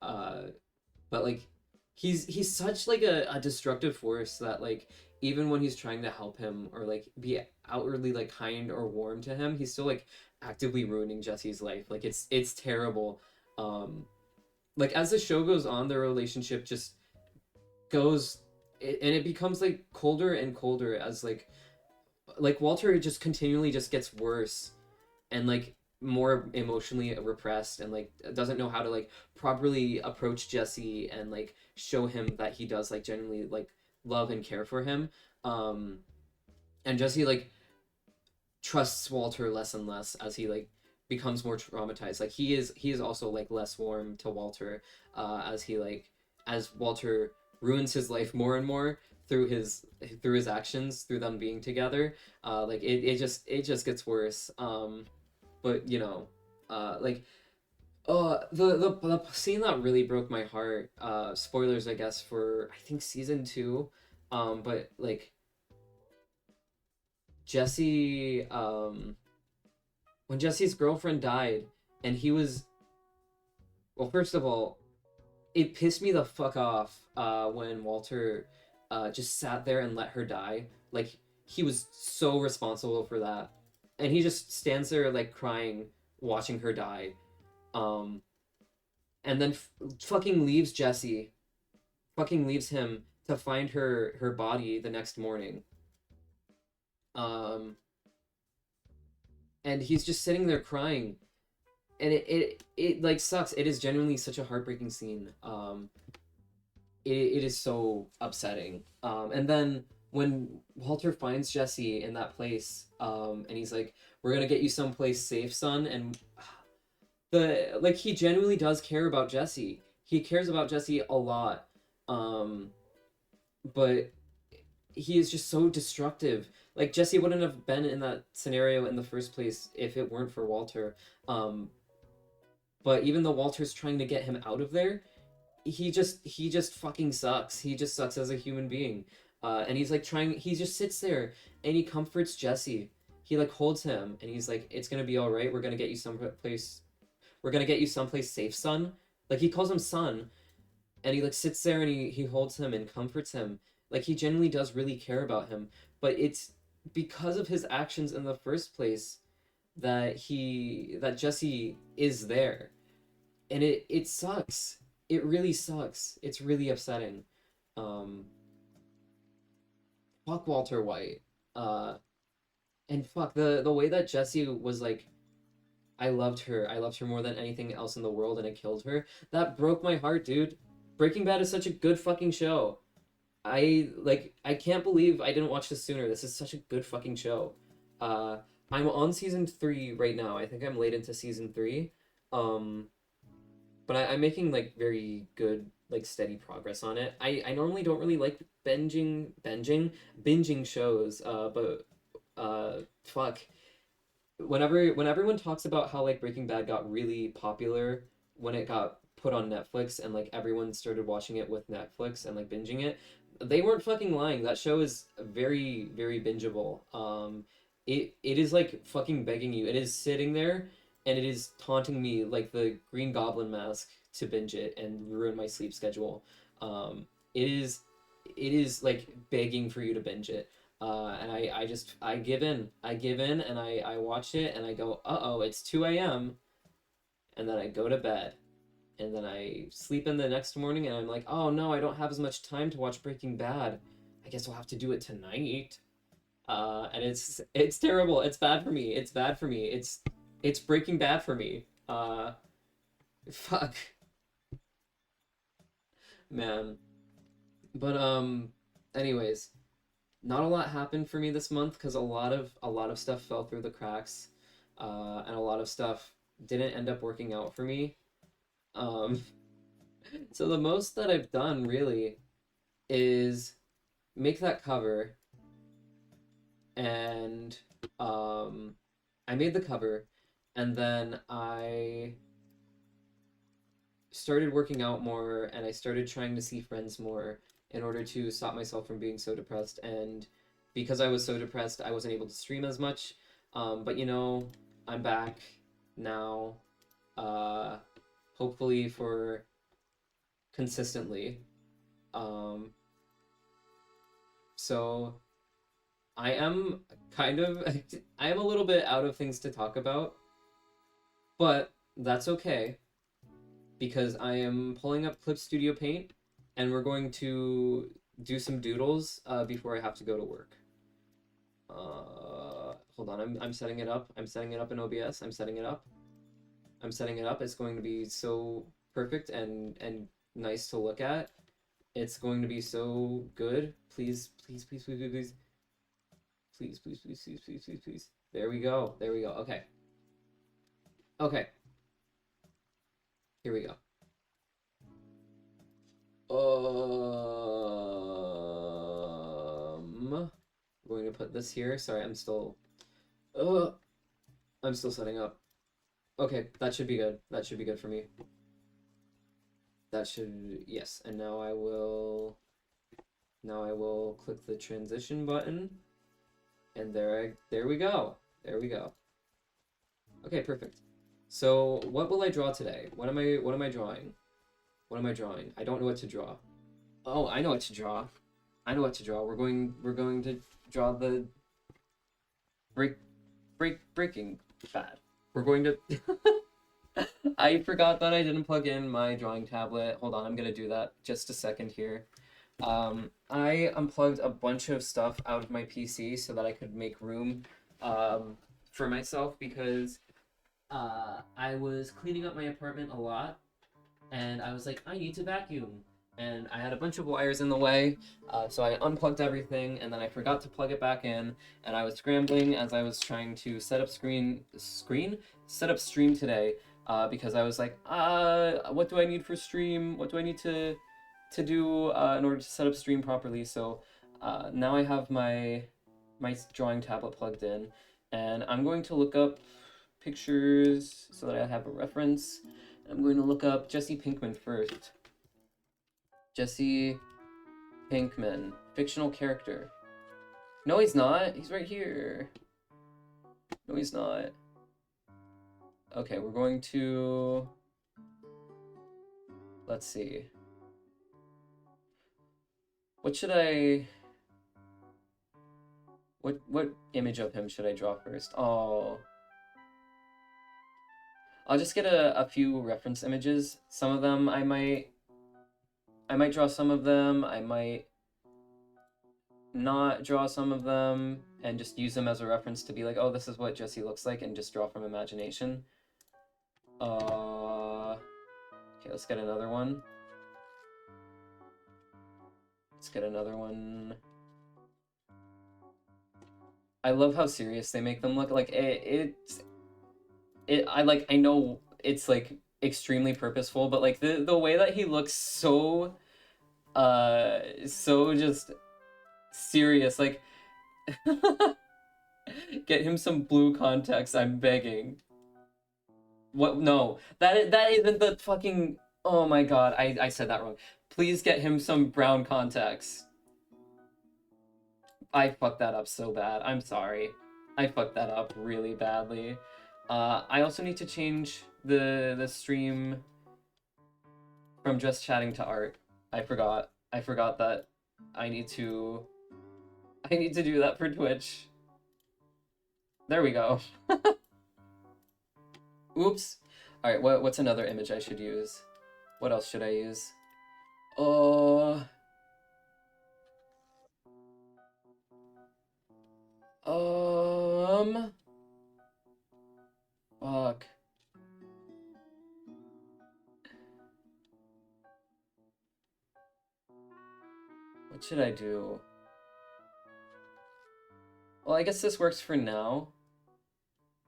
C: uh, but like he's such like a destructive force that like even when he's trying to help him or like be outwardly like kind or warm to him, he's still like actively ruining Jesse's life. Like it's terrible. Um, like as the show goes on, their relationship just goes and it becomes like colder and colder as like Walter just continually just gets worse and like more emotionally repressed and like doesn't know how to like properly approach Jesse and like show him that he does like genuinely like love and care for him. And Jesse like trusts Walter less and less as he like becomes more traumatized. Like he is also like less warm to Walter, as he like as Walter ruins his life more and more through his actions, through them being together. Like it just gets worse. But you know, like the scene that really broke my heart. Spoilers, I guess, for I think season two. But like Jesse, when Jesse's girlfriend died, and he was well. First of all, it pissed me the fuck off. When Walter, just sat there and let her die. Like he was so responsible for that, and he just stands there like crying, watching her die. Um, and then fucking leaves Jesse, fucking leaves him to find her body the next morning. Um, and he's just sitting there crying, and it like sucks. It is genuinely such a heartbreaking scene. It is so upsetting. And then when Walter finds Jesse in that place, and he's like, "We're gonna get you someplace safe, son," and the like he genuinely does care about Jesse. He cares about Jesse a lot. Um, but he is just so destructive. Like Jesse wouldn't have been in that scenario in the first place if it weren't for Walter. Um, but even though Walter's trying to get him out of there, he just fucking sucks. He just sucks as a human being. And he's like trying. He just sits there and he comforts Jesse. He like holds him and he's like, "It's gonna be all right. We're gonna get you someplace. We're gonna get you someplace safe, son." Like he calls him son, and he like sits there and he holds him and comforts him. Like he genuinely does really care about him. But it's because of his actions in the first place that Jesse is there, and it sucks. It really sucks. It's really upsetting. Um, Fuck Walter White. Uh, and fuck the way that Jesse was like, I loved her. I loved her more than anything else in the world, and it killed her. That broke my heart, dude. Breaking Bad is such a good fucking show. I can't believe I didn't watch this sooner. This is such a good fucking show. Uh, I'm on season 3 right now. I think I'm late into season 3. Um, but I'm making like very good, like steady progress on it. I normally don't really like binging shows. But fuck. When everyone talks about how like Breaking Bad got really popular when it got put on Netflix, and like everyone started watching it with Netflix and like binging it, they weren't fucking lying. That show is very, very bingeable. It is like fucking begging you. It is sitting there and it is taunting me like the Green Goblin mask to binge it and ruin my sleep schedule. It is like begging for you to binge it. And I give in. I give in and I watch it and I go, uh-oh, it's 2 a.m. And then I go to bed. And then I sleep in the next morning and I'm like, oh no, I don't have as much time to watch Breaking Bad. I guess I'll have to do it tonight. And it's terrible. It's bad for me. It's bad for me. It's Breaking Bad for me. Fuck. Man. But anyways, not a lot happened for me this month because a lot of stuff fell through the cracks. And a lot of stuff didn't end up working out for me. Um, so the most that I've done really is make that cover, and I made the cover, and then I started working out more, and I started trying to see friends more in order to stop myself from being so depressed. And because I was so depressed, I wasn't able to stream as much. But you know, I'm back now. Uh, Hopefully for consistently. Um, so I am kind of I am a little bit out of things to talk about, but that's okay because I am pulling up Clip Studio Paint and we're going to do some doodles before I have to go to work. Hold on, I'm setting it up. I'm setting it up in OBS. I'm setting it up. I'm setting it up. It's going to be so perfect and nice to look at. It's going to be so good. Please, please, please, please, please, please. Please, please, please, please, please, please, please. There we go. There we go. Okay. Okay. Here we go. I'm going to put this here. Sorry, I'm still setting up. Okay, that should be good. That should be good for me. That should, yes. And now I will click the transition button. And there we go. There we go. Okay, perfect. So, what will I draw today? What am I drawing? What am I drawing? I don't know what to draw. Oh, I know what to draw. I know what to draw. We're going to draw the breaking bad. We're going to I forgot that I didn't plug in my drawing tablet. Hold on, I'm gonna do that just a second here. I unplugged a bunch of stuff out of my PC so that I could make room for myself because I was cleaning up my apartment a lot and I was like, I need to vacuum. And I had a bunch of wires in the way, so I unplugged everything, and then I forgot to plug it back in, and I was scrambling as I was trying to set up stream today, because I was like, what do I need for stream? What do I need to do in order to set up stream properly? So now I have my drawing tablet plugged in, and I'm going to look up pictures so that I have a reference. I'm going to look up Jesse Pinkman first. Jesse Pinkman, fictional character. No, he's not. He's right here. No, he's not. Okay, we're going to... Let's see. What should I... What image of him should I draw first? Oh... I'll just get a few reference images. Some of them I might draw some of them, I might not draw some of them, and just use them as a reference to be like, oh, this is what Jesse looks like, and just draw from imagination. Okay, let's get another one. Let's get another one. I love how serious they make them look. Like, I know it's, like, extremely purposeful, but, like, the way that he looks so just serious, like get him some blue context, I'm begging. What? No, that isn't the fucking... Oh my god, I said that wrong. Please get him some brown contacts. I fucked that up so bad. I'm sorry. I fucked that up really badly. I also need to change the stream from just chatting to art. I forgot that I need to do that for Twitch. There we go. Oops. Alright, what's another image I should use? What else should I use? Fuck. What should I do? Well, I guess this works for now.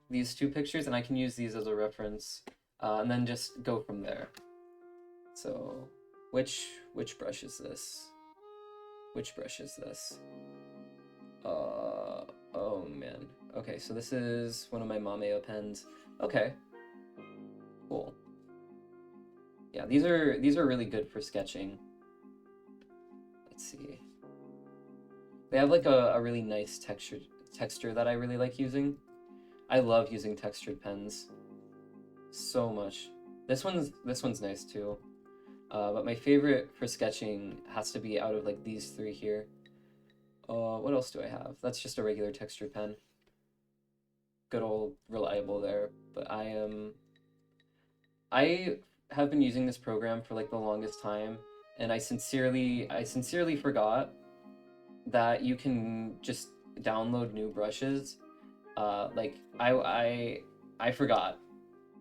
C: These two pictures, and I can use these as a reference, and then just go from there. So, which brush is this? Which brush is this? Oh man. Okay, so this is one of my Mameo pens. Okay. Cool. Yeah, these are really good for sketching. Let's see. They have like a really nice texture that I really like using. I love using textured pens so much. This one's nice too. But my favorite for sketching has to be out of like these three here. What else do I have? That's just a regular textured pen. Good old reliable there. But I have been using this program for like the longest time, and I sincerely forgot that you can just download new brushes. Like I forgot.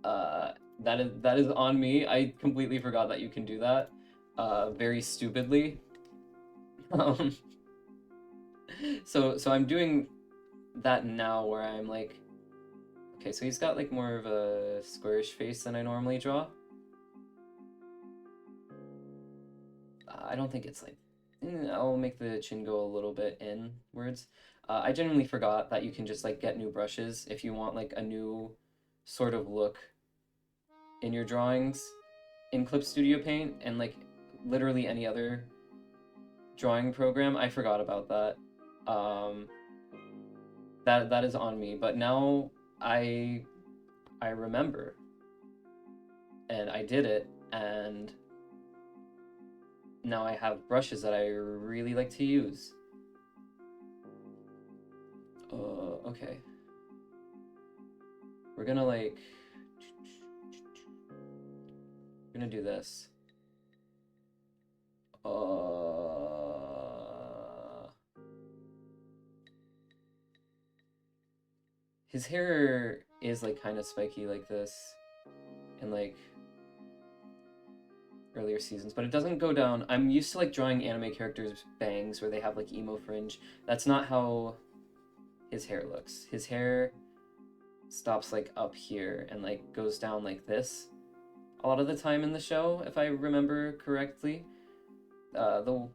C: That is on me. I completely forgot that you can do that. Very stupidly. So I'm doing that now where I'm like,
B: Okay, so he's got like more of a squarish face than I normally draw. I don't think it's like... I'll make the chin go a little bit inwards. I genuinely forgot that you can just like get new brushes if you want like a new sort of look in your drawings in Clip Studio Paint and like literally any other drawing program. I forgot about that. That is on me, but now I remember, and I did it, and now I have brushes that I really like to use. Okay. We're gonna like... We're gonna do this. His hair is like kind of spiky like this in like earlier seasons, but it doesn't go down. I'm used to like drawing anime characters' bangs where they have like emo fringe. That's not how his hair looks. His hair stops like up here and like goes down like this a lot of the time in the show, if I remember correctly. The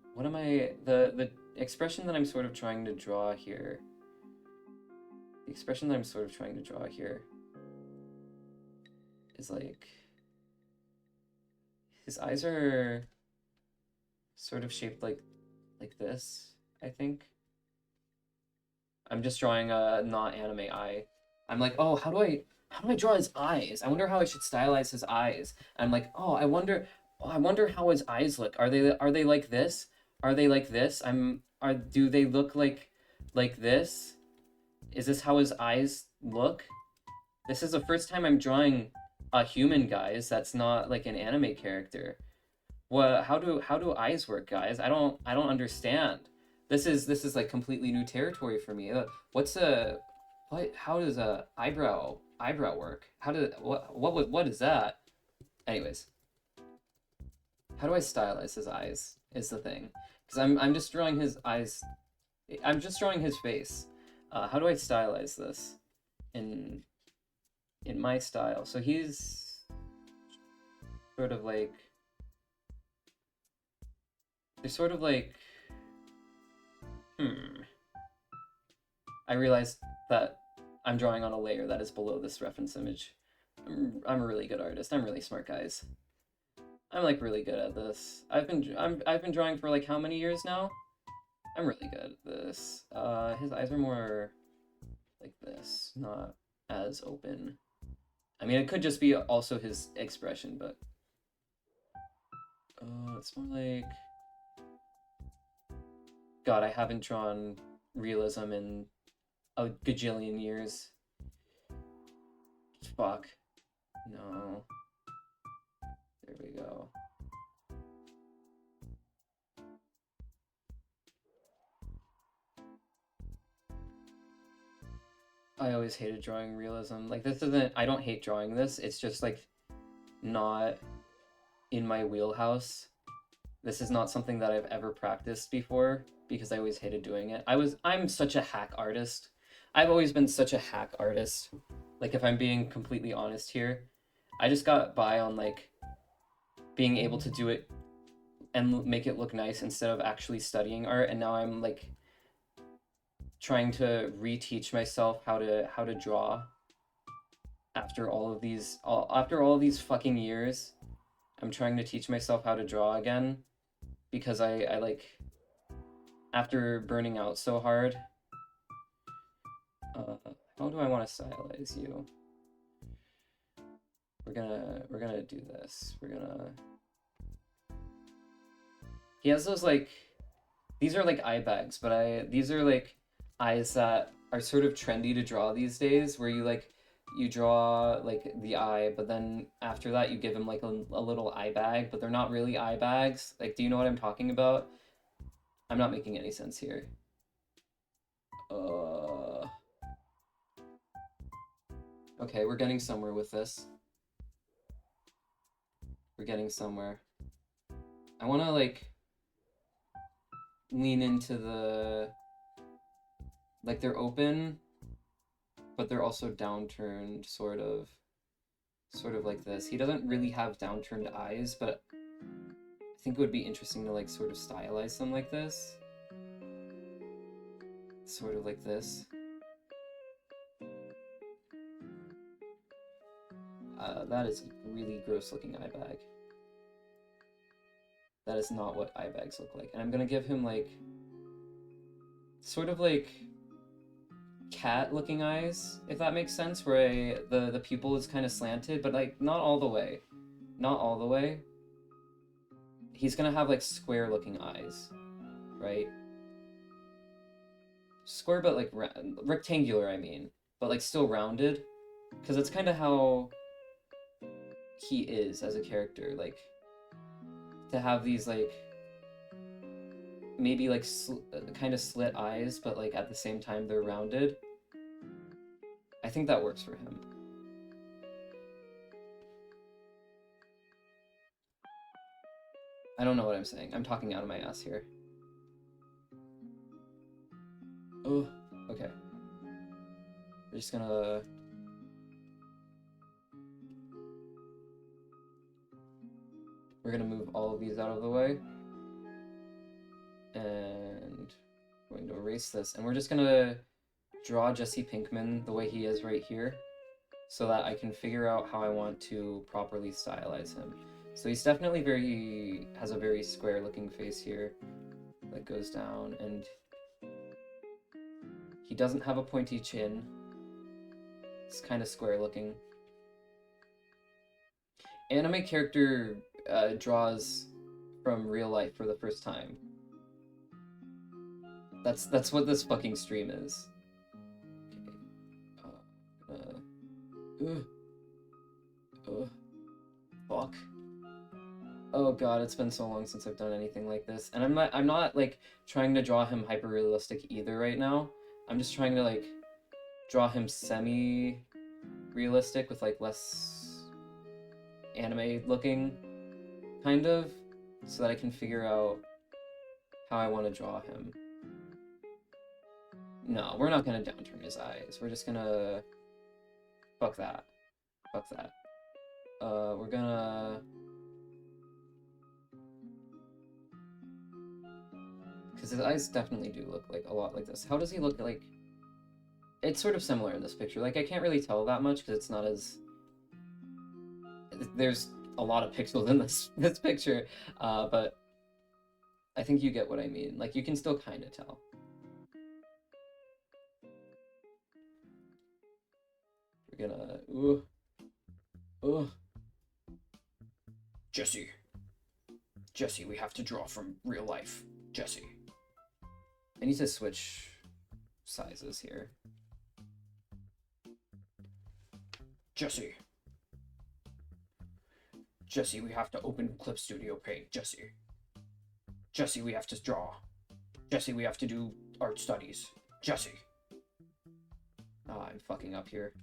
B: expression that I'm sort of trying to draw here. The expression that I'm sort of trying to draw here is like... His eyes are sort of shaped like this, I think. I'm just drawing a not anime eye. I'm like, oh, how do I draw his eyes? I wonder how I should stylize his eyes. And I'm like, oh, I wonder how his eyes look. Are they like this? Are they like this? Do they look like this? Is this how his eyes look? This is the first time I'm drawing a human, guys. That's not like an anime character. How do eyes work, guys? I don't understand. This is like completely new territory for me. How does a eyebrow work? What is that? Anyways, how do I stylize his eyes is the thing, because I'm just drawing his eyes. I'm just drawing his face. How do I stylize this in my style? So he's sort of like... They're sort of like... I realized that I'm drawing on a layer that is below this reference image. I'm a really good artist. I'm really smart, guys. I'm like really good at this. I've been drawing for like how many years now? I'm really good at this. His eyes are more like this, not as open. I mean, it could just be also his expression, but it's more like... God, I haven't drawn realism in a gajillion years. Fuck. No. There we go. I always hated drawing realism. Like, this isn't... I don't hate drawing this. It's just, like, not in my wheelhouse. This is not something that I've ever practiced before, because I always hated doing it. I'm such a hack artist. I've always been such a hack artist. Like, if I'm being completely honest here, I just got by on, like, being able to do it and make it look nice instead of actually studying art, and now I'm, like, trying to reteach myself how to draw after all of these fucking years. I'm trying to teach myself how to draw again, because I like, after burning out so hard. How do I want to stylize you? We're gonna do this. He has those, like, these are like eye bags, but these are like eyes that are sort of trendy to draw these days, where you draw like the eye, but then after that you give him like a little eye bag, but they're not really eye bags. Like, do you know what I'm talking about? I'm not making any sense here. Okay, we're getting somewhere with this. We're getting somewhere. I want to like lean into the... Like, they're open, but they're also downturned, sort of like this. He doesn't really have downturned eyes, but I think it would be interesting to like sort of stylize them like this. Sort of like this. That is a really gross looking eye bag. That is not what eye bags look like. And I'm gonna give him like sort of like cat looking eyes, if that makes sense, where the pupil is kind of slanted, but like not all the way. Not all the way. He's gonna have like square looking eyes, right? Square, but like rectangular, I mean, but like still rounded, because that's kind of how he is as a character. Like to have these like maybe like kind of slit eyes, but like at the same time they're rounded. I think that works for him. I don't know what I'm saying. I'm talking out of my ass here. Oh, okay. We're just gonna... We're gonna move all of these out of the way. And we're going to erase this. And we're just gonna draw Jesse Pinkman the way he is right here, so that I can figure out how I want to properly stylize him. So he's definitely has a very square looking face here that goes down, and he doesn't have a pointy chin. It's kind of square looking. Anime character draws from real life for the first time. That's what this fucking stream is. Okay. Fuck. Oh god, it's been so long since I've done anything like this. And I'm not like trying to draw him hyper realistic either right now. I'm just trying to like draw him semi realistic with like less anime looking, kind of, so that I can figure out how I want to draw him. No, we're not gonna downturn his eyes. We're just gonna fuck that. Fuck that. We're gonna... Because his eyes definitely do look like a lot like this. How does he look like... It's sort of similar in this picture. Like, I can't really tell that much because it's not as... There's a lot of pixels in this picture, but I think you get what I mean. Like, you can still kind of tell. We're gonna... Jesse, we have to draw from real life. Jesse. I need to switch sizes here. Jesse, we have to open Clip Studio Paint. Jesse, we have to draw. Jesse, we have to do art studies. Jesse. Oh, I'm fucking up here.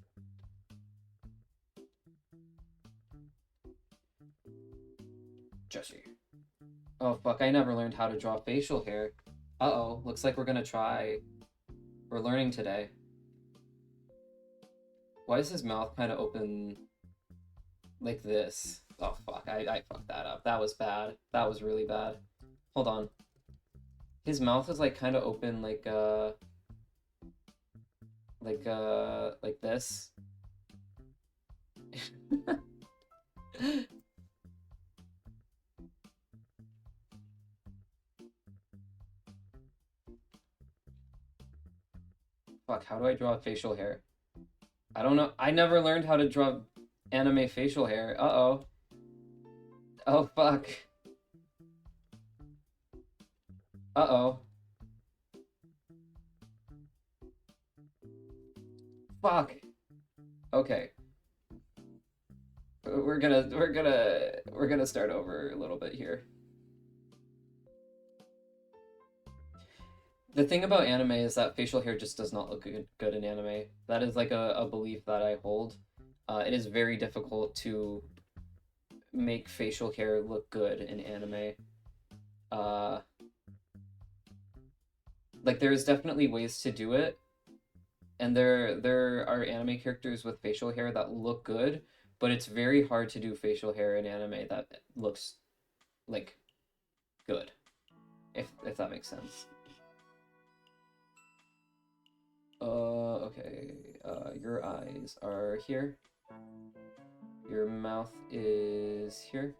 B: Jesse. Oh fuck, I never learned how to draw facial hair. Uh-oh, looks like we're gonna try. We're learning today. Why is his mouth kind of open like this? Oh fuck, I fucked that up. That was bad. That was really bad. Hold on. His mouth is like kind of open like this. Fuck, how do I draw facial hair? I don't know. I never learned how to draw anime facial hair. Uh-oh. Oh, fuck. Uh-oh. Fuck. Okay. We're gonna start over a little bit here. The thing about anime is that facial hair just does not look good in anime. That is like a belief that I hold. It is very difficult to make facial hair look good in anime. Like, there's definitely ways to do it, And there are anime characters with facial hair that look good, but it's very hard to do facial hair in anime that looks like good, if that makes sense. Okay. Your eyes are here. Your mouth is here.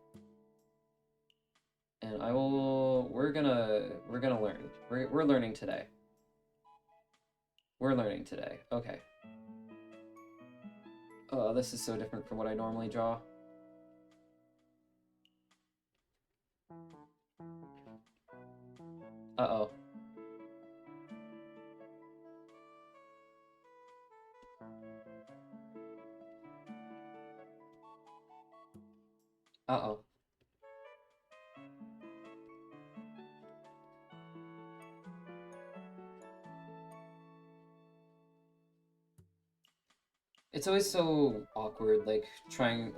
B: And we're gonna learn. We're learning today. We're learning today. Okay. This is so different from what I normally draw. Uh-oh. Uh-oh. It's always so awkward, like drawing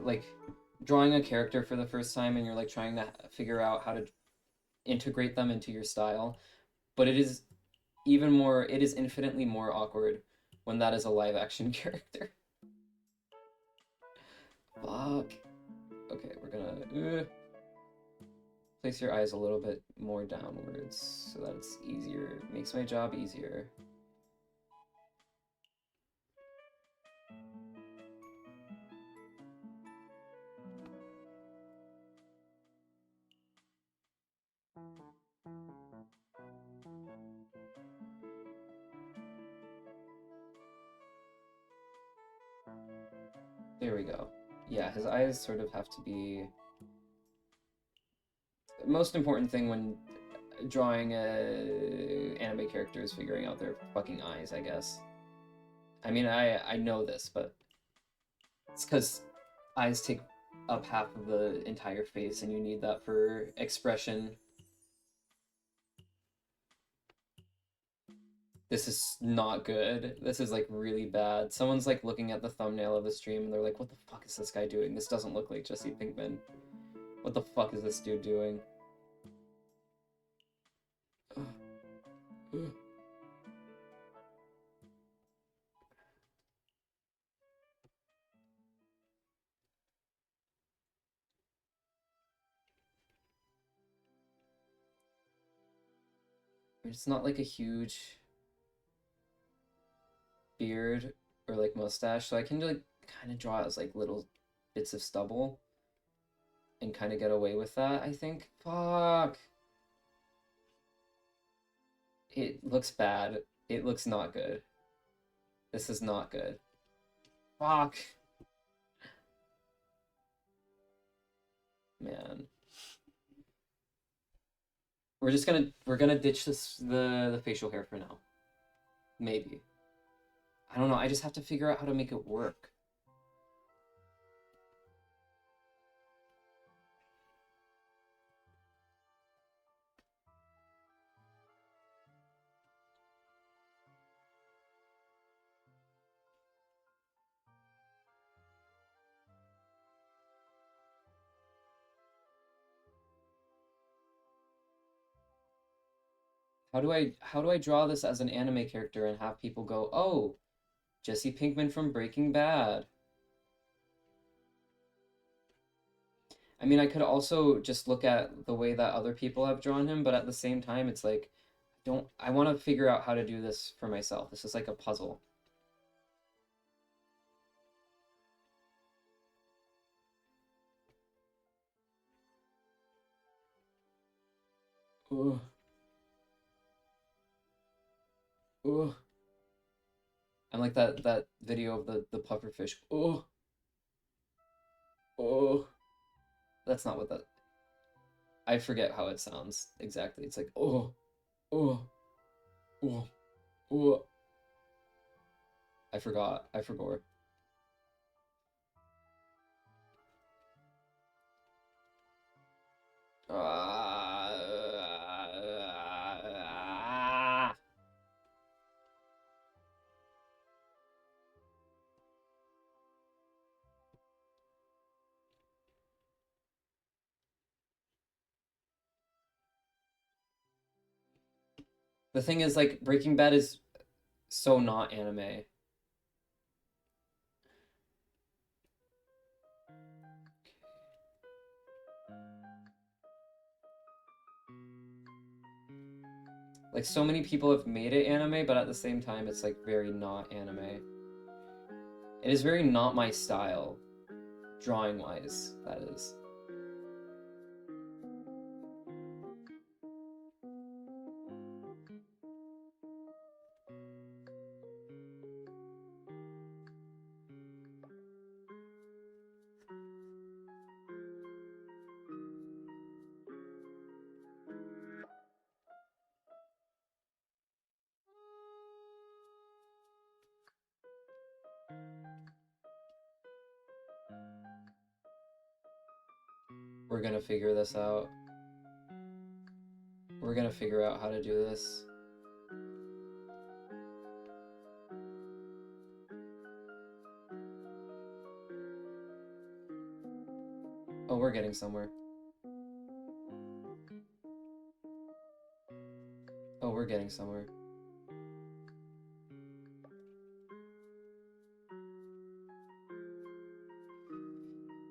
B: a character for the first time and you're like trying to figure out how to integrate them into your style. But it is infinitely more awkward when that is a live action character. Fuck. Okay, we're gonna place your eyes a little bit more downwards so that it's easier. Makes my job easier. There we go. Yeah, his eyes sort of have to be the most important thing when drawing a anime character is figuring out their fucking eyes, I guess. I mean, I know this, but it's because eyes take up half of the entire face, and you need that for expression. This is not good. This is like really bad. Someone's like looking at the thumbnail of the stream and they're like, what the fuck is this guy doing? This doesn't look like Jesse Pinkman. What the fuck is this dude doing? It's not like a huge beard or like mustache, so I can like kind of draw it as like little bits of stubble and kind of get away with that, I think. Fuck. It looks bad. It looks not good. This is not good. Fuck. Man. We're gonna ditch the facial hair for now. Maybe. I don't know. I just have to figure out how to make it work. How do I draw this as an anime character and have people go, "Oh, Jesse Pinkman from Breaking Bad." I mean, I could also just look at the way that other people have drawn him, but at the same time, it's like, I want to figure out how to do this for myself. This is like a puzzle. Ugh. Ugh. I'm like that video of the pufferfish. Ugh. Ugh. That's not what that. I forget how it sounds exactly. It's like, oh, oh, oh, oh. I forgot. I forgot. The thing is, like, Breaking Bad is so not anime. Like, so many people have made it anime, but at the same time, it's like very not anime. It is very not my style, drawing wise, that is. We're gonna figure this out. We're gonna figure out how to do this. Oh, we're getting somewhere. Oh, we're getting somewhere.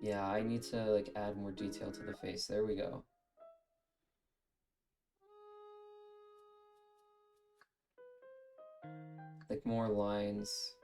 B: Yeah, I need to like add more detail to the face. There we go. Like more lines.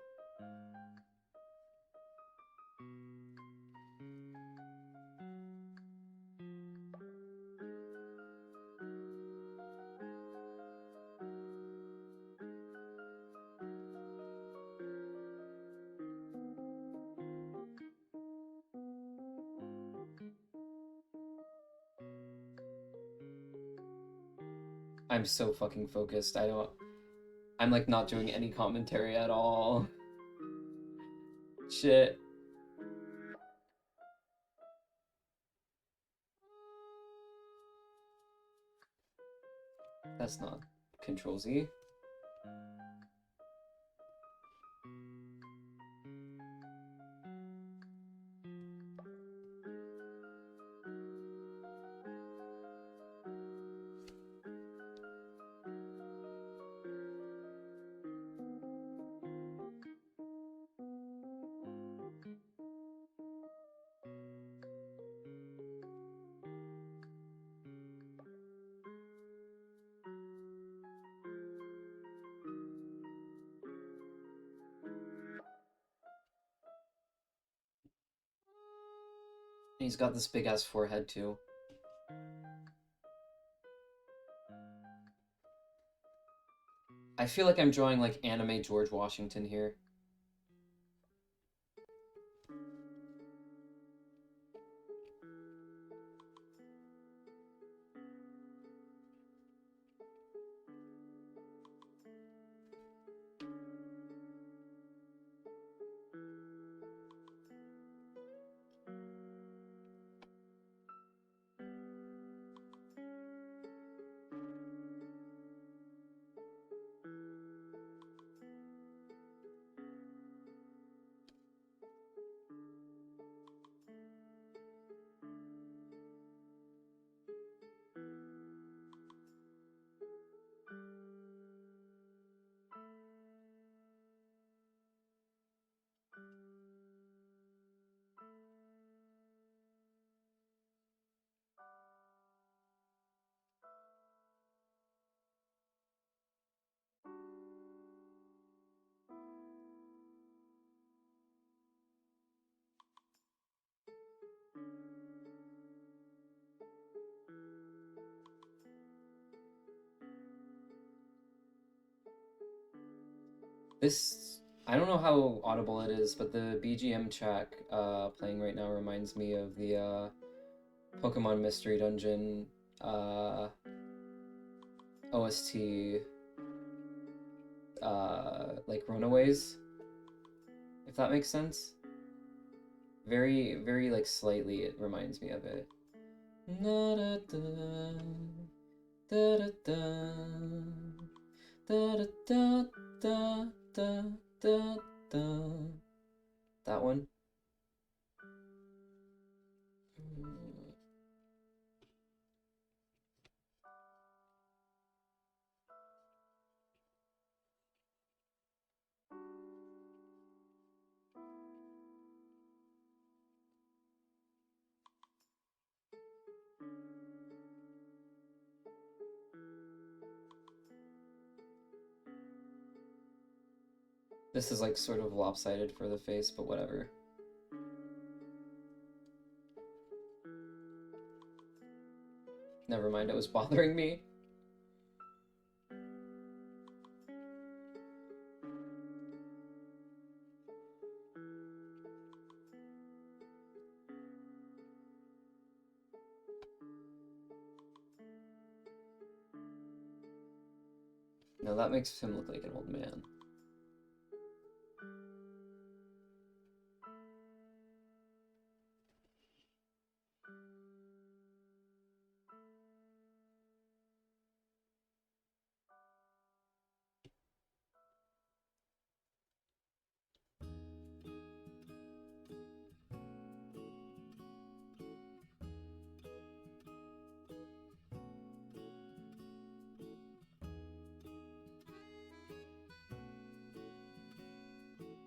B: I'm so fucking focused. I'm like not doing any commentary at all. Shit. That's not Control Z. He's got this big ass forehead too. I feel like I'm drawing like anime George Washington here. This, I don't know how audible it is, but the BGM track playing right now reminds me of the Pokemon Mystery Dungeon OST, like Runaways, if that makes sense. Very, very like slightly it reminds me of it. Da da da da da da da da da da. That one. This is like sort of lopsided for the face, but whatever. Never mind, it was bothering me. No, that makes him look like an old man.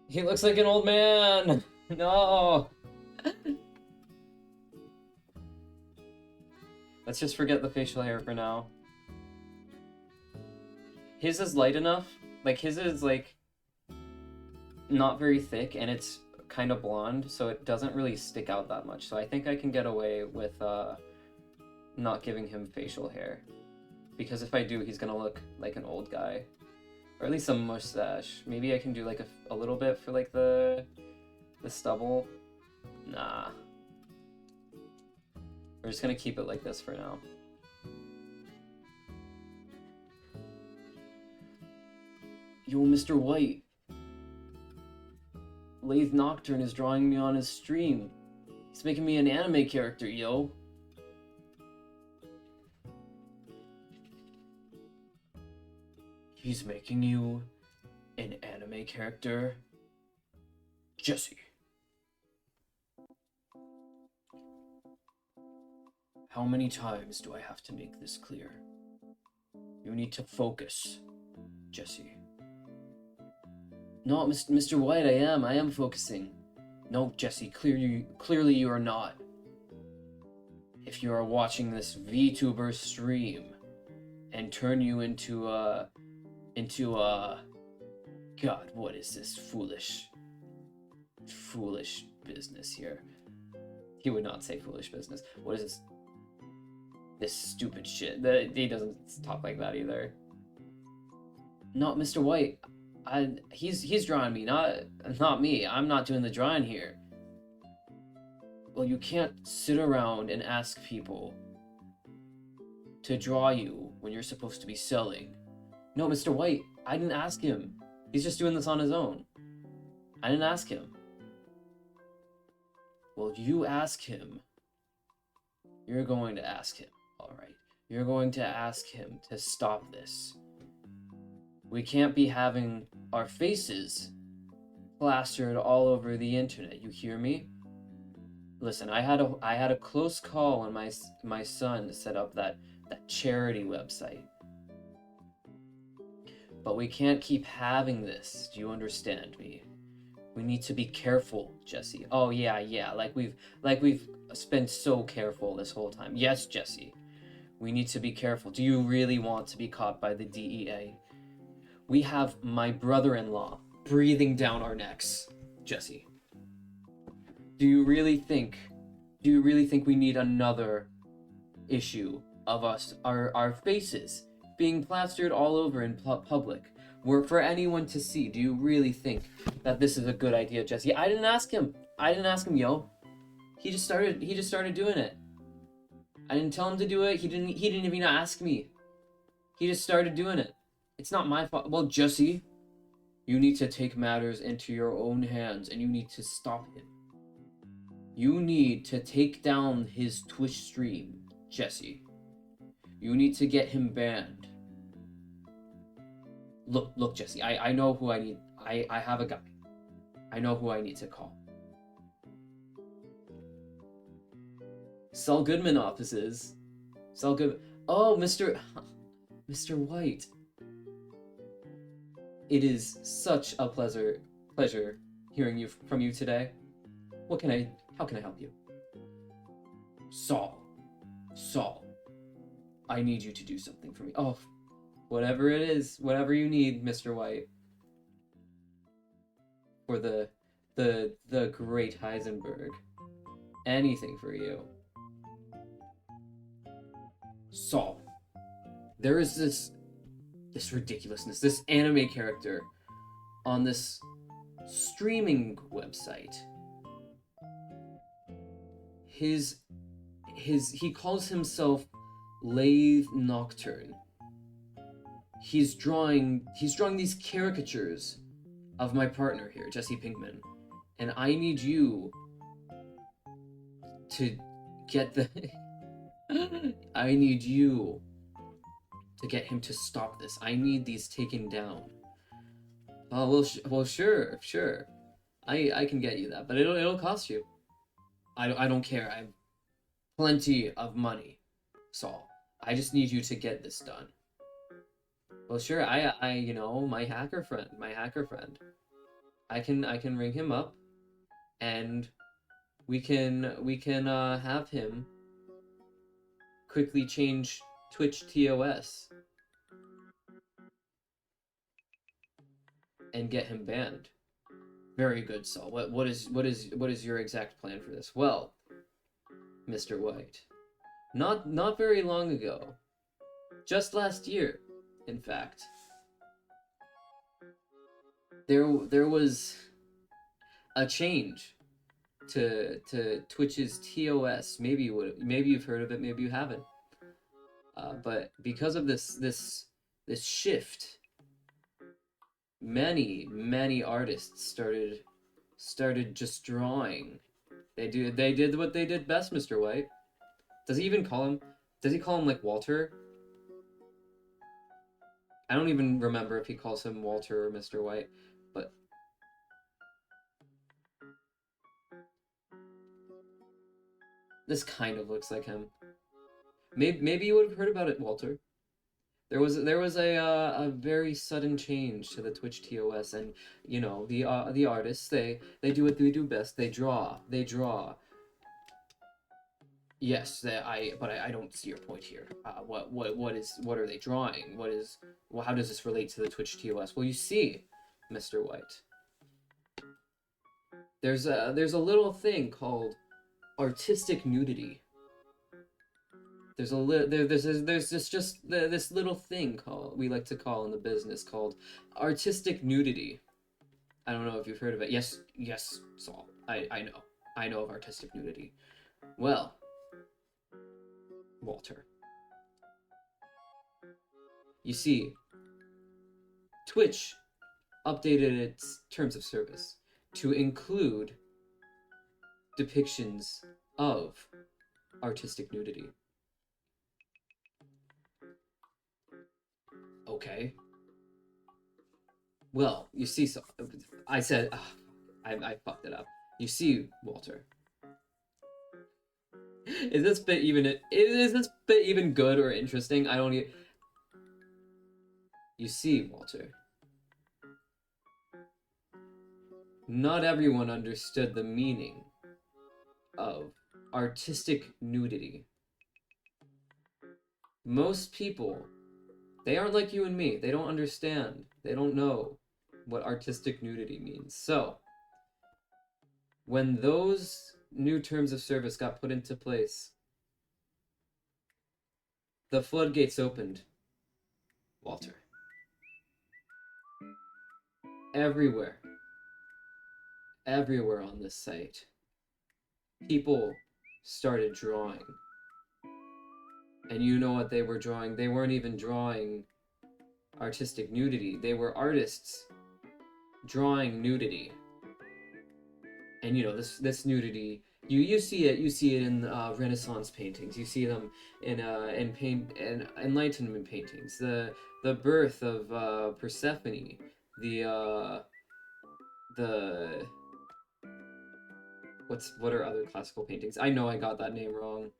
B: He looks like an old man! No! Let's just forget the facial hair for now. His is light enough. Like, his is, like, not very thick, and it's kind of blonde, so it doesn't really stick out that much. So I think I can get away with, not giving him facial hair. Because if I do, he's gonna look like an old guy. Or at least a mustache. Maybe I can do, like, a little bit for, like, the stubble. Nah. We're just gonna keep it like this for now. Yo, Mr. White. Lathe Nocturne is drawing me on his stream. He's making me an anime character, yo. He's making you an anime character? Jesse. How many times do I have to make this clear? You need to focus, Jesse. No, Mr. White, I am focusing. No, Jesse, clearly you are not. If you are watching this VTuber stream and turn you into God, what is this foolish business here? He would not say foolish business. What is this? This stupid shit. He doesn't talk like that either. Not Mr. White. He's drawing me, not me. I'm not doing the drawing here. Well, you can't sit around and ask people to draw you when you're supposed to be selling. No, Mr. White, I didn't ask him. He's just doing this on his own. I didn't ask him. Well, you ask him. You're going to ask him, alright. You're going to ask him to stop this. We can't be having our faces plastered all over the internet, you hear me? Listen, I had a close call when my son set up that charity website. But we can't keep having this. Do you understand me? We need to be careful, Jesse. Oh yeah, like we've been so careful this whole time. Yes, Jesse. We need to be careful. Do you really want to be caught by the DEA? We have my brother-in-law breathing down our necks, Jesse. Do you really think we need another issue of our faces being plastered all over in public for anyone to see? Do you really think that this is a good idea, Jesse? I didn't ask him, yo. He just started doing it. I didn't tell him to do it. He didn't even ask me. He just started doing it. It's not my fault. Well, Jesse, you need to take matters into your own hands and you need to stop him. You need to take down his Twitch stream, Jesse. You need to get him banned. Look, Jesse, I know who I need. I have a guy. I know who I need to call. Saul Goodman offices. Saul Goodman. Oh, Mr. White. It is such a pleasure hearing from you today. How can I help you? Saul, I need you to do something for me. Oh, whatever it is, whatever you need, Mr. White.
C: for the great Heisenberg. Anything for you. Saul, there is this ridiculousness, this anime character on this streaming website. He calls himself Lathe Nocturne. He's drawing these caricatures of my partner here, Jesse Pinkman, and I need you to get the I need you to get him to stop this. I need these taken down. Oh, well, sure. I can get you that, but it'll cost you. I don't care. I have plenty of money, Saul. I just need you to get this done. Well, sure. I my hacker friend. I can ring him up, and we can have him quickly change Twitch TOS and get him banned. Very good, Saul. What is your exact plan for this? Well, Mr. White, not very long ago, just last year, in fact, there was a change to Twitch's TOS. Maybe you've heard of it, maybe you haven't. But because of this shift, many artists started just drawing. They did what they did best, Mr. White. Does he call him like Walter? I don't even remember if he calls him Walter or Mr. White, but this kind of looks like him. Maybe you would have heard about it, Walter. There was a very sudden change to the Twitch TOS, and the artists they do what they do best. They draw. Yes, but I don't see your point here. What are they drawing? How does this relate to the Twitch TOS? Well, you see, Mr. White, there's a little thing called artistic nudity. There's this little thing we like to call in the business called artistic nudity. I don't know if you've heard of it. Yes, Saul. I know of artistic nudity. Well, Walter, you see, Twitch updated its terms of service to include depictions of artistic nudity. Okay. Well, you see, so I said, I fucked it up. You see, Walter, is this bit even good or interesting? I don't even... You see, Walter, not everyone understood the meaning of artistic nudity. Most people, they aren't like you and me. They don't understand. They don't know what artistic nudity means. So, when those new terms of service got put into place, the floodgates opened, Walter. Everywhere on this site, people started drawing. And you know what they were drawing? They weren't even drawing artistic nudity. They were artists drawing nudity. And this nudity, you see it in Renaissance paintings. You see them in Enlightenment paintings. The birth of Persephone, what are other classical paintings? I know I got that name wrong.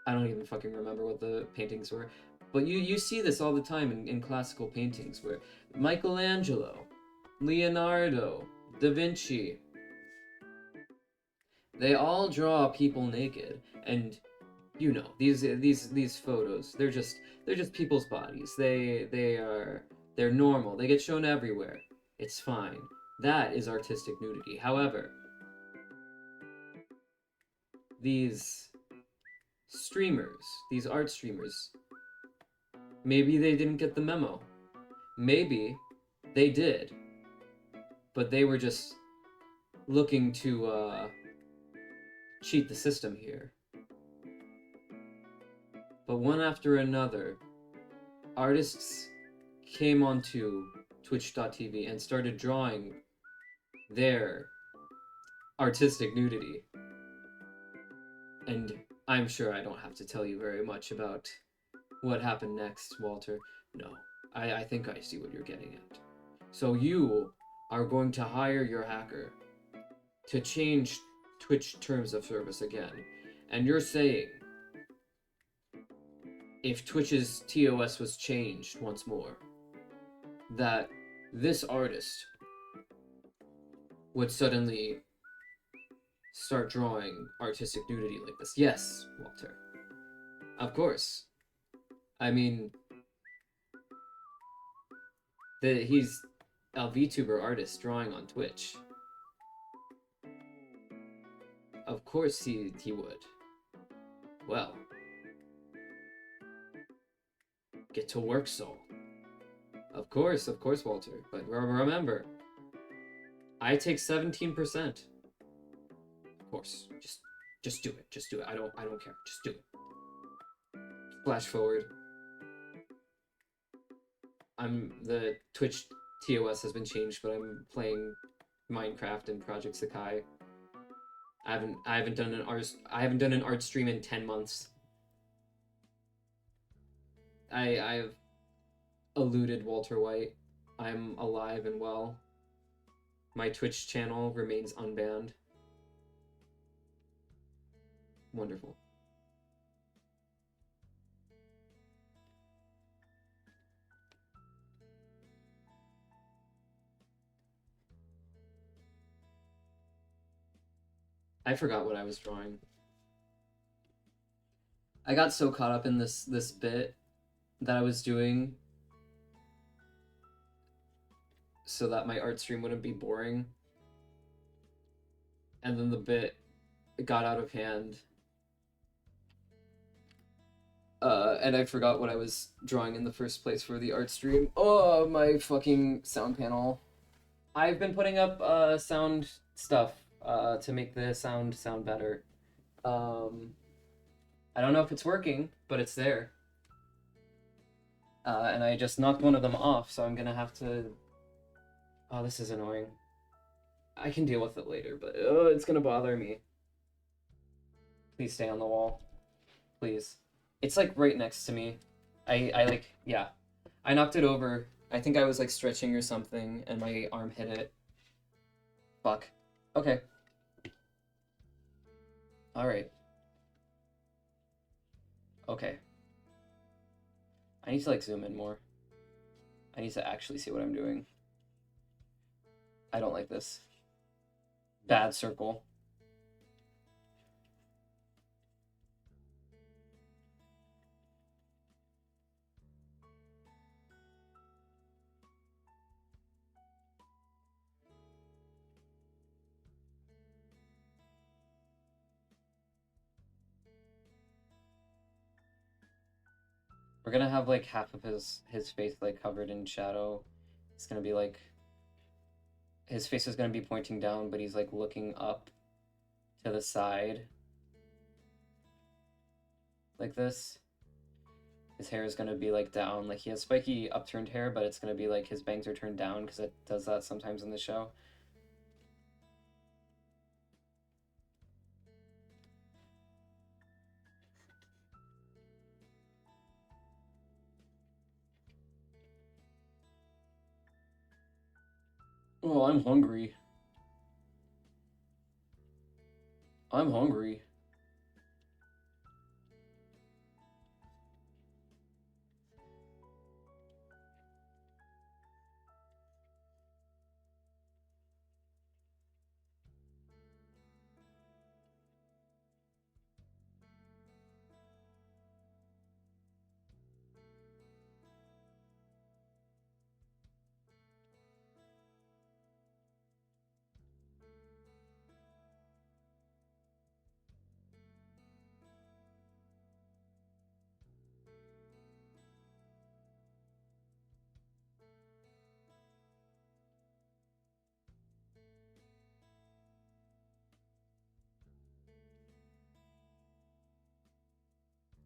C: I don't even fucking remember what the paintings were. But you see this all the time in classical paintings, where Michelangelo, Leonardo, Da Vinci, they all draw people naked, and these photos, they're just people's bodies. They are They're normal. They get shown everywhere. It's fine. That is artistic nudity. However, these streamers, these art streamers, maybe they didn't get the memo. Maybe they did, but they were just looking to cheat the system here. But one after another, artists came onto twitch.tv and started drawing their artistic nudity. And I'm sure I don't have to tell you very much about what happened next, Walter. No, I think I see what you're getting at. So you are going to hire your hacker to change Twitch terms of service again. And you're saying if Twitch's TOS was changed once more, that this artist would suddenly start drawing artistic nudity like this. Yes, Walter. Of course. I mean, he's a VTuber artist drawing on Twitch. Of course he would. Well, get to work, Soul. Of course, Walter. But remember, I take 17%. Of course, just do it. Just do it. I don't care. Just do it. Flash forward. The Twitch TOS has been changed, but I'm playing Minecraft and Project Sakai. I haven't done an art stream in 10 months. I've eluded Walter White. I'm alive and well. My Twitch channel remains unbanned. Wonderful. I forgot what I was drawing. I got so caught up in this bit that I was doing so that my art stream wouldn't be boring. And then the bit got out of hand. And I forgot what I was drawing in the first place for the art stream. Oh, my fucking sound panel. I've been putting up sound stuff to make the sound better. I don't know if it's working, but it's there. And I just knocked one of them off, so I'm gonna have to... Oh, this is annoying. I can deal with it later, but it's gonna bother me. Please stay on the wall. Please. It's like right next to me. Yeah. I knocked it over. I think I was like stretching or something, and my arm hit it. Fuck. Okay. Alright. Okay. I need to like zoom in more. I need to actually see what I'm doing. I don't like this. Bad circle. We're gonna have like half of his face like covered in shadow. It's gonna be like his face is gonna be pointing down, but he's like looking up to the side. Like this. His hair is gonna be like down. Like he has spiky upturned hair, but it's gonna be like his bangs are turned down because it does that sometimes in the show. Oh, I'm hungry. I'm hungry.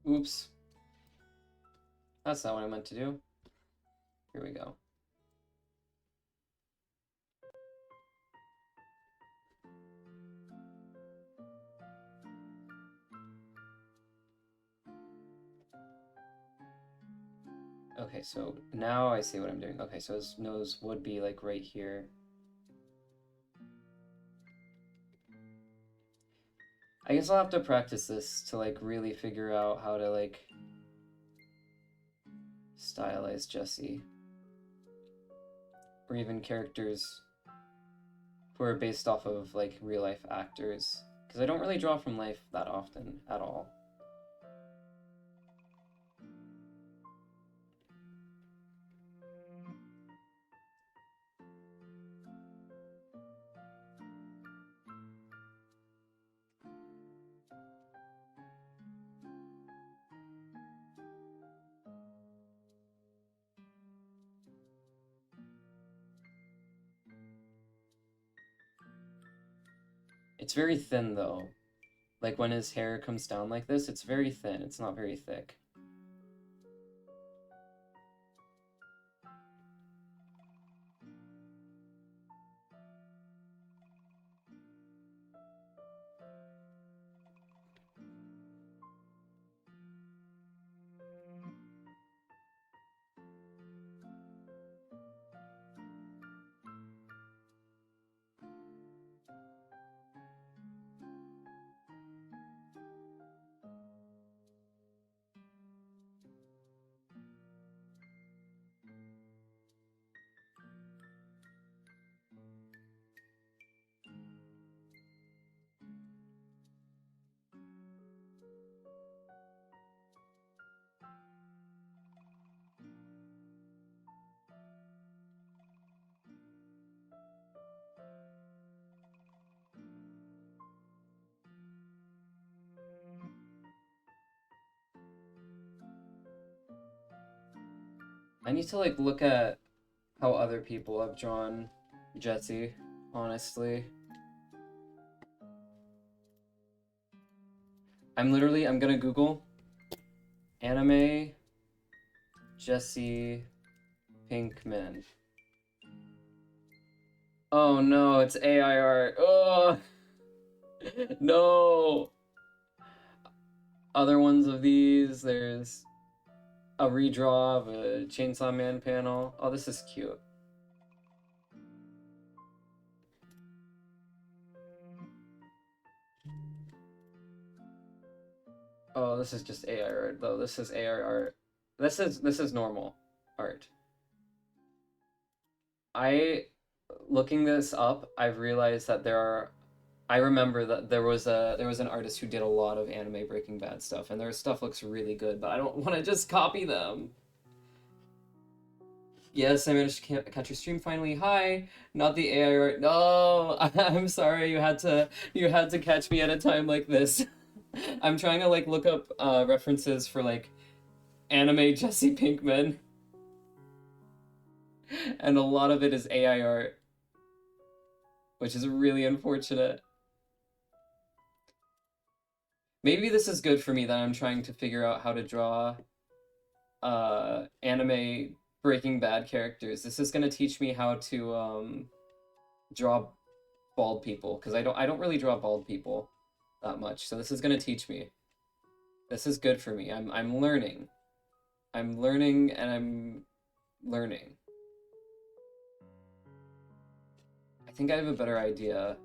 B: Oops. That's not what I meant to do. Here we go. Okay, so now I see what I'm doing. Okay, so his nose would be like right here. I guess I'll have to practice this to like really figure out how to like stylize Jesse. Or even characters who are based off of like real life actors. Because I don't really draw from life that often at all. It's very thin though. Like when his hair comes down like this, it's very thin. It's not very thick. I need to like look at how other people have drawn Jesse, honestly. I'm gonna Google anime Jesse Pinkman. Oh no, it's AI art. Oh no. Other ones of these, there's a redraw of a Chainsaw Man panel. Oh, this is cute. Oh, this is just AI art though. This is AI art. This is normal art. Looking this up, I've realized that I remember that there was an artist who did a lot of anime Breaking Bad stuff, and their stuff looks really good, but I don't want to just copy them. Yes, I managed to catch your stream finally. Hi, not the AI art. No, I'm sorry. You had to catch me at a time like this. I'm trying to like look up references for like anime Jesse Pinkman, and a lot of it is AI art, which is really unfortunate. Maybe this is good for me that I'm trying to figure out how to draw anime Breaking Bad characters. This is gonna teach me how to draw bald people, because I don't really draw bald people that much. So this is gonna teach me. This is good for me. I'm learning. I'm learning and I'm learning. I think I have a better idea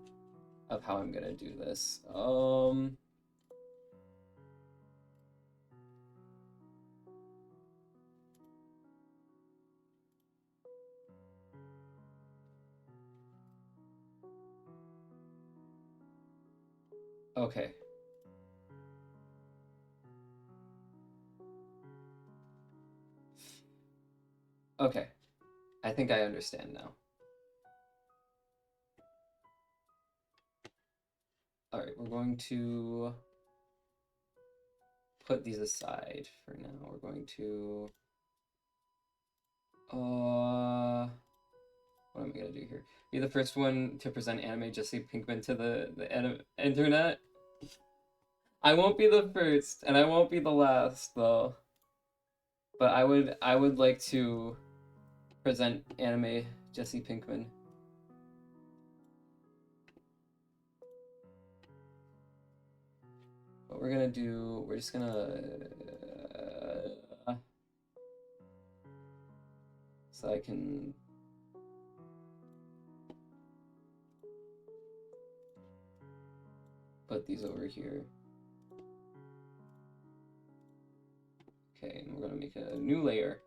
B: of how I'm gonna do this. Okay. Okay. I think I understand now. All right, we're going to put these aside for now. We're going to what am I gonna do here? Be the first one to present anime Jesse Pinkman to the internet. I won't be the first, and I won't be the last, though. But I would like to present anime Jesse Pinkman. What we're gonna do, we're just gonna so I can put these over here. Okay, and we're gonna make a new layer.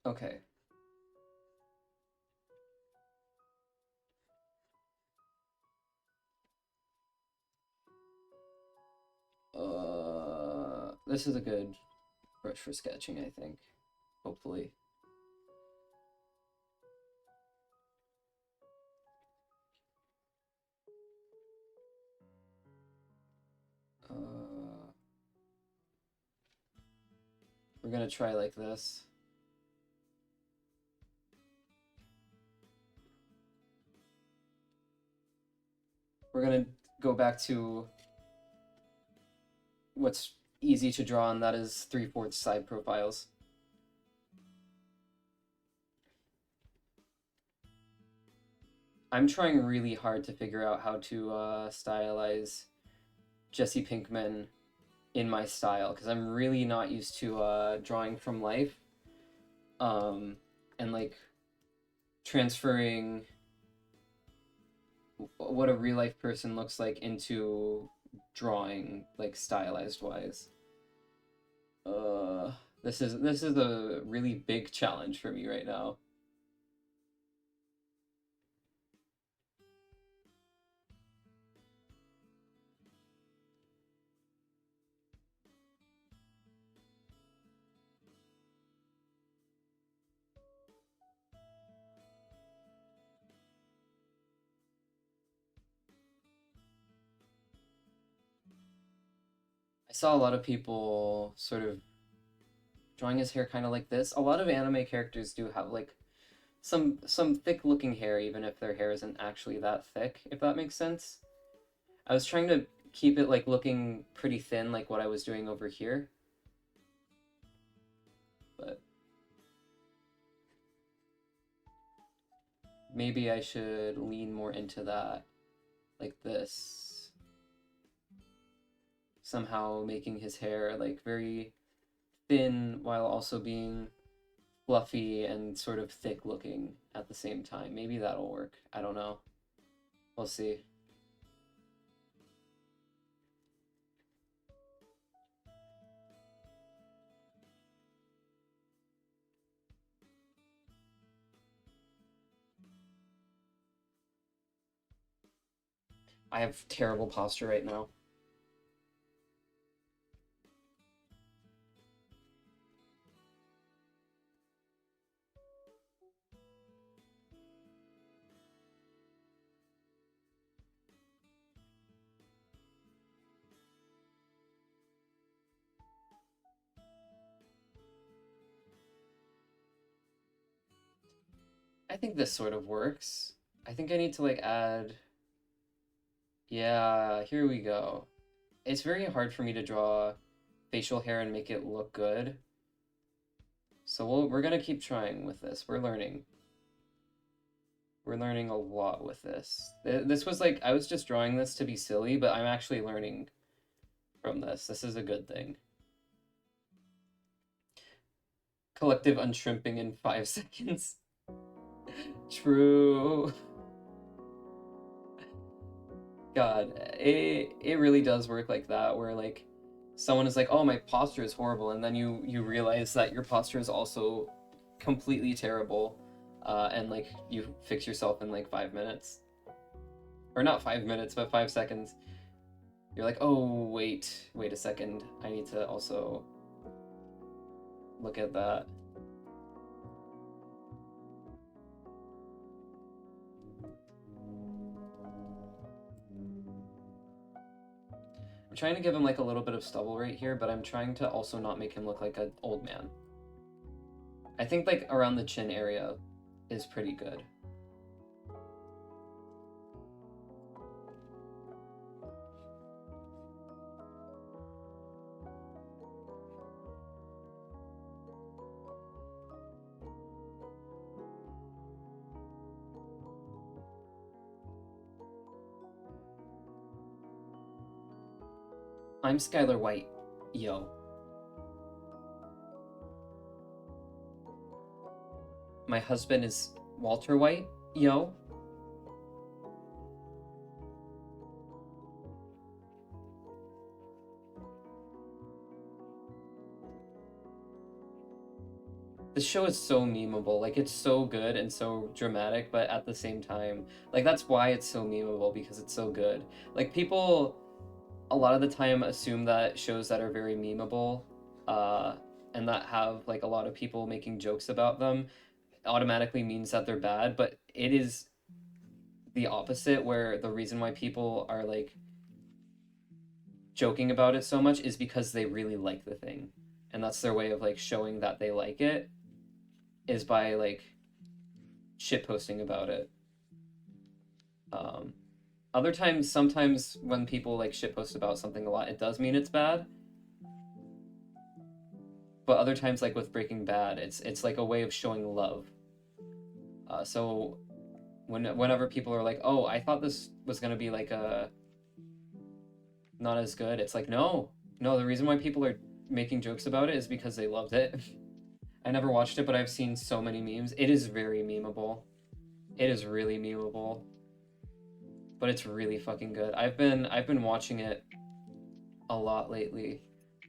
B: Okay. This is a good brush for sketching, I think. Hopefully. We're gonna try like this. We're gonna go back to what's easy to draw, and that is 3/4 side profiles. I'm trying really hard to figure out how to stylize Jesse Pinkman in my style, because I'm really not used to drawing from life, and like transferring what a real life person looks like into drawing, like stylized wise. This is a really big challenge for me right now. I saw a lot of people sort of drawing his hair kind of like this. A lot of anime characters do have like some thick looking hair, even if their hair isn't actually that thick, if that makes sense. I was trying to keep it like looking pretty thin, like what I was doing over here. But maybe I should lean more into that, like this. Somehow making his hair like very thin while also being fluffy and sort of thick looking at the same time. Maybe that'll work. I don't know. We'll see. I have terrible posture right now. I think this sort of works. I think I need to like add... Yeah, here we go. It's very hard for me to draw facial hair and make it look good. So we're gonna keep trying with this. We're learning. We're learning a lot with this. This was like, I was just drawing this to be silly, but I'm actually learning from this. This is a good thing. Collective unshrimping in 5 seconds. True. God, it really does work like that, where like someone is like, "Oh, my posture is horrible," and then you realize that your posture is also completely terrible, and like you fix yourself in like 5 minutes, or not 5 minutes, but 5 seconds. You're like, "Oh, wait a second, I need to also look at that." I'm trying to give him like a little bit of stubble right here, but I'm trying to also not make him look like an old man. I think like around the chin area is pretty good. I'm Skylar White. Yo. My husband is Walter White. Yo. This show is so memeable. Like, it's so good and so dramatic, but at the same time, like, that's why it's so memeable, because it's so good. Like, people a lot of the time assume that shows that are very memeable, and that have like a lot of people making jokes about them automatically means that they're bad, but it is the opposite, where the reason why people are like joking about it so much is because they really like the thing, and that's their way of like showing that they like it, is by like shit posting about it. Other times, sometimes when people like shit post about something a lot, it does mean it's bad. But other times, like with Breaking Bad, it's like a way of showing love. So whenever people are like, "Oh, I thought this was gonna be like a not as good," it's like, no, the reason why people are making jokes about it is because they loved it. I never watched it, but I've seen so many memes. It is very memeable. It is really memeable. But it's really fucking good. I've been watching it a lot lately,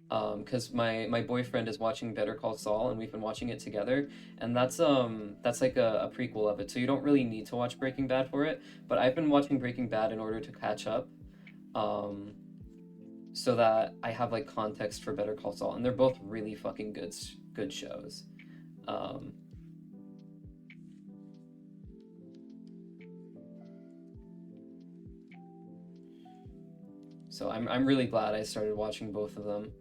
B: because my boyfriend is watching Better Call Saul, and we've been watching it together, and that's like a prequel of it, so you don't really need to watch Breaking Bad for it. But I've been watching Breaking Bad in order to catch up, so that I have like context for Better Call Saul, and they're both really fucking good shows. So I'm really glad I started watching both of them.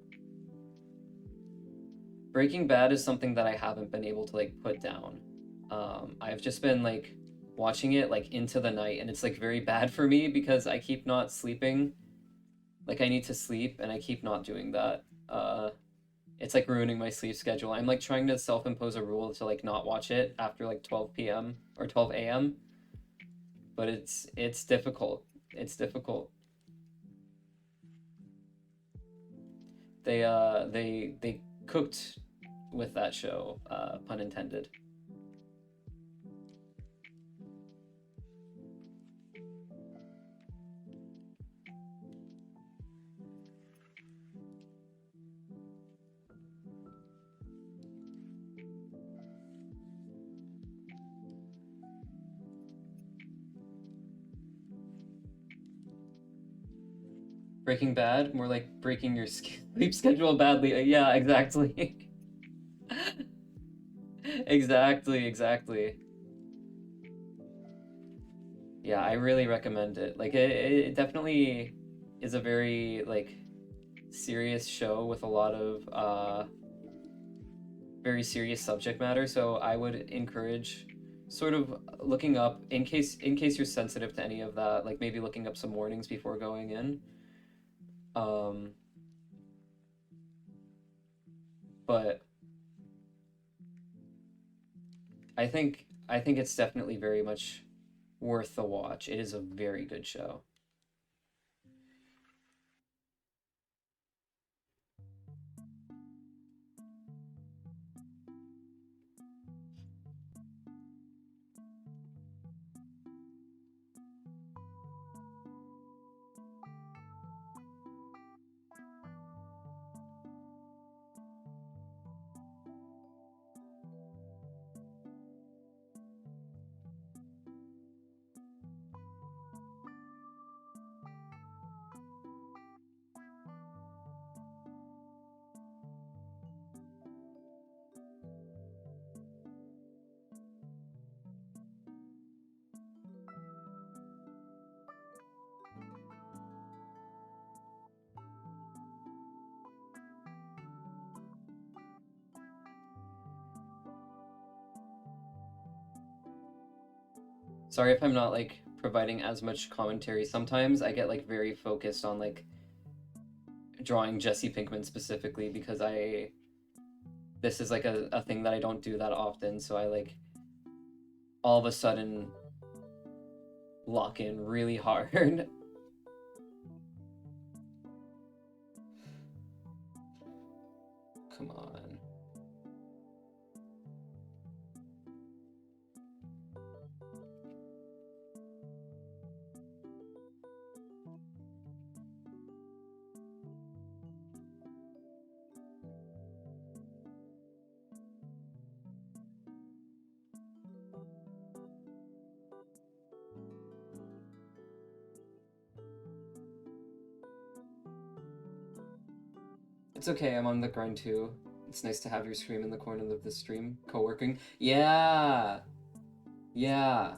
B: Breaking Bad is something that I haven't been able to like put down. I've just been like watching it like into the night, and it's like very bad for me because I keep not sleeping. Like, I need to sleep and I keep not doing that. It's like ruining my sleep schedule. I'm like trying to self-impose a rule to like not watch it after like 12 p.m. or 12 a.m. But it's difficult. It's difficult. They cooked with that show, pun intended. Breaking Bad, more like breaking your sleep schedule badly. Yeah, exactly. Exactly. Yeah, I really recommend it. Like, it definitely is a very like serious show with a lot of very serious subject matter. So I would encourage sort of looking up, in case you're sensitive to any of that, like maybe looking up some warnings before going in. But I think it's definitely very much worth the watch. It is a very good show. Sorry if I'm not like providing as much commentary. Sometimes I get like very focused on like drawing Jesse Pinkman specifically, because this is like a thing that I don't do that often, so I like all of a sudden lock in really hard. come on. It's okay, I'm on the grind too. It's nice to have your scream in the corner of the stream. Co-working. Yeah! Yeah.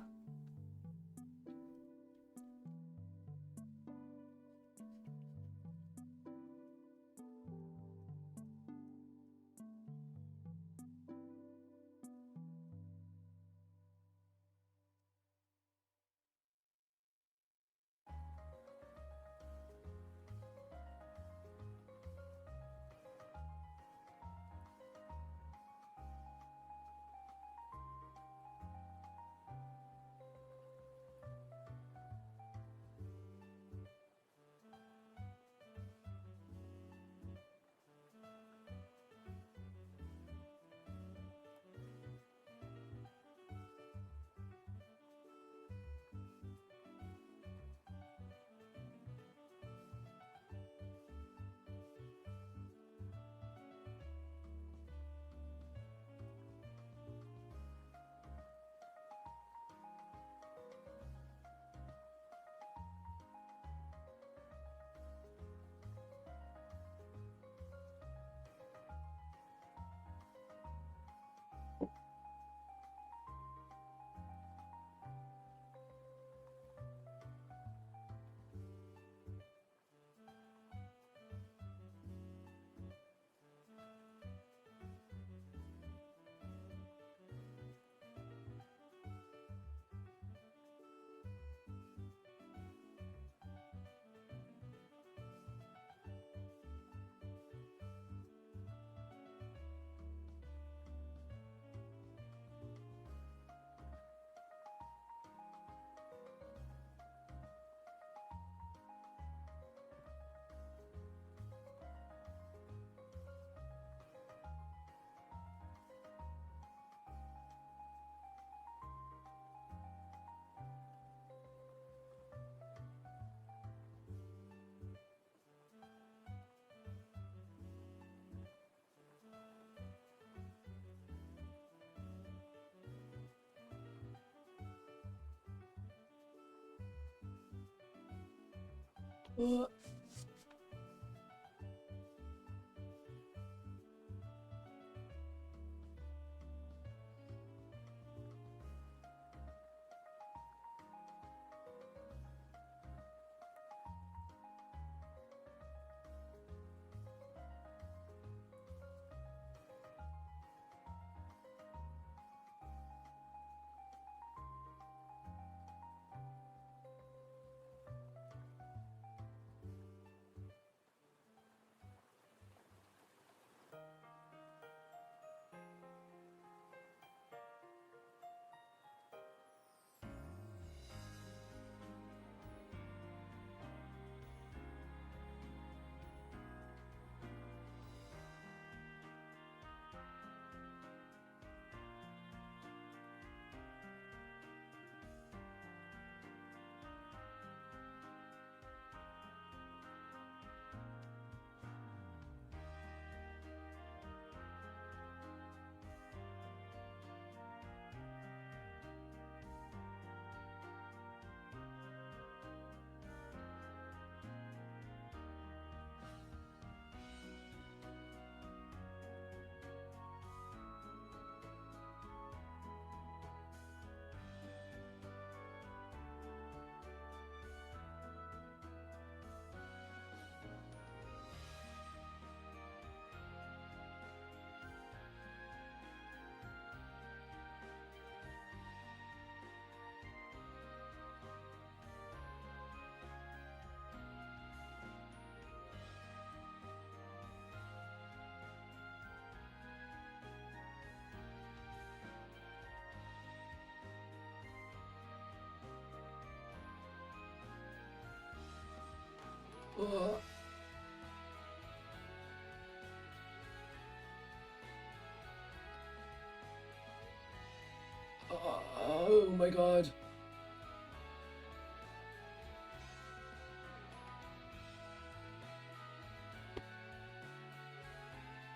B: Oh my god.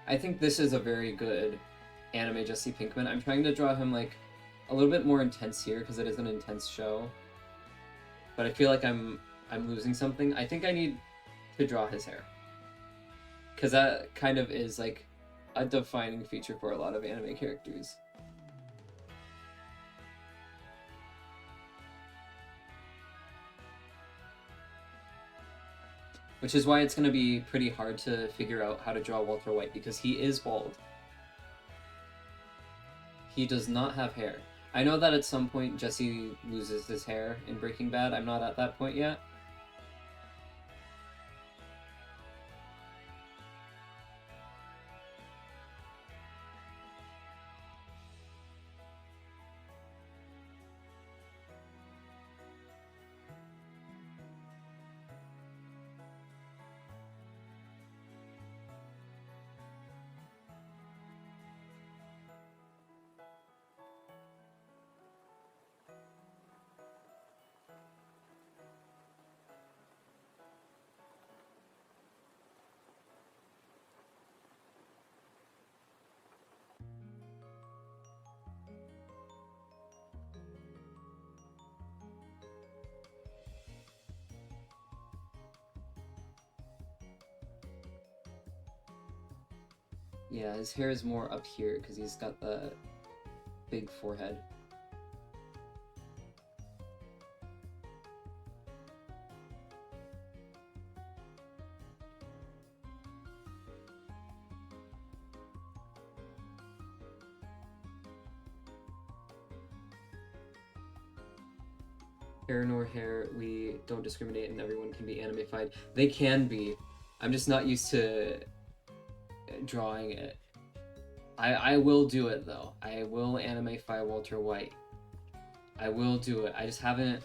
B: I think this is a very good anime Jesse Pinkman. I'm trying to draw him like a little bit more intense here because it is an intense show. But I feel like I'm losing something. I think I need to draw his hair. Because that kind of is like a defining feature for a lot of anime characters. Which is why it's going to be pretty hard to figure out how to draw Walter White, because he is bald. He does not have hair. I know that at some point Jesse loses his hair in Breaking Bad. I'm not at that point yet. Yeah, his hair is more up here because he's got the big forehead. Hair nor hair, we don't discriminate and everyone can be animified. They can be. I'm just not used to drawing it. I will do it though. I will animify Walter White. I will do it. I just haven't.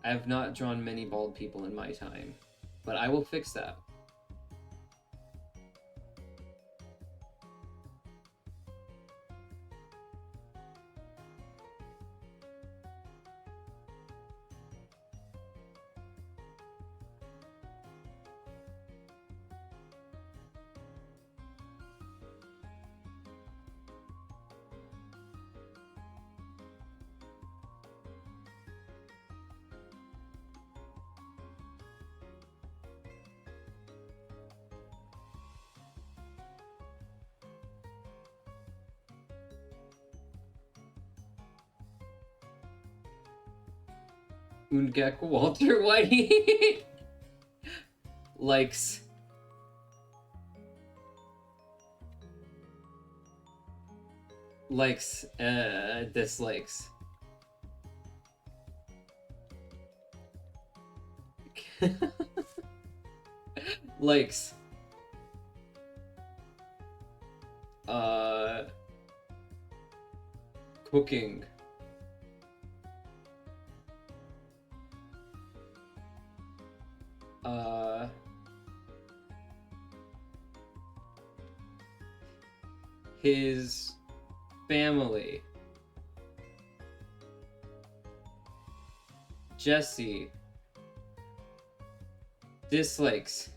B: I have not drawn many bald people in my time, but I will fix that. Ungek Walter White likes dislikes. Likes cooking. His family. Jesse dislikes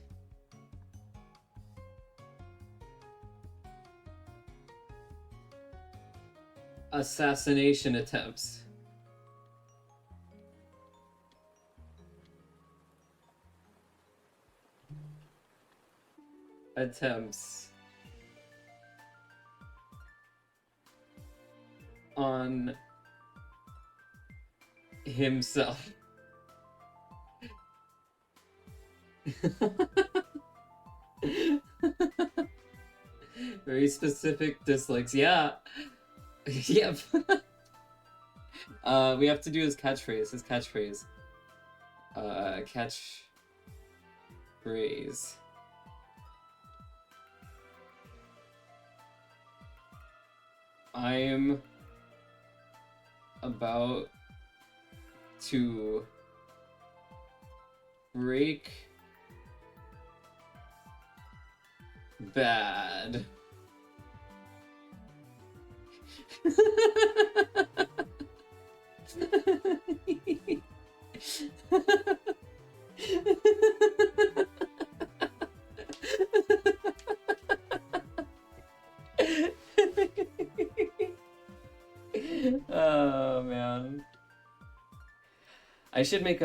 B: assassination attempts. On himself. Very specific dislikes. Yeah. Yep. We have to do his catchphrase. Catchphrase. I'm about to break Bad. Oh man. I should make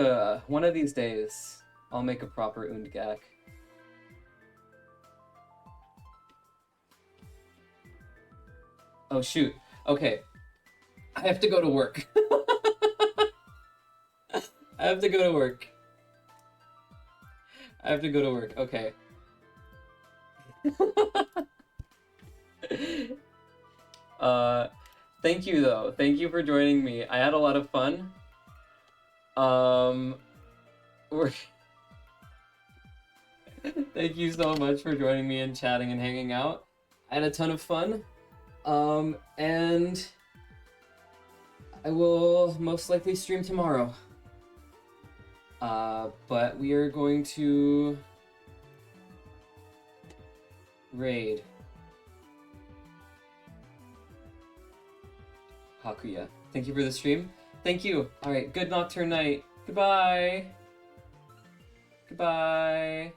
B: one of these days, I'll make a proper Undgak. Oh shoot. Okay. I have to go to work. I have to go to work. I have to go to work. Okay. Thank you though. Thank you for joining me. I had a lot of fun. We're Thank you so much for joining me and chatting and hanging out. I had a ton of fun. And I will most likely stream tomorrow. But we are going to raid Hakuya. Thank you for the stream. Thank you. All right, good nocturne night. Goodbye. Goodbye.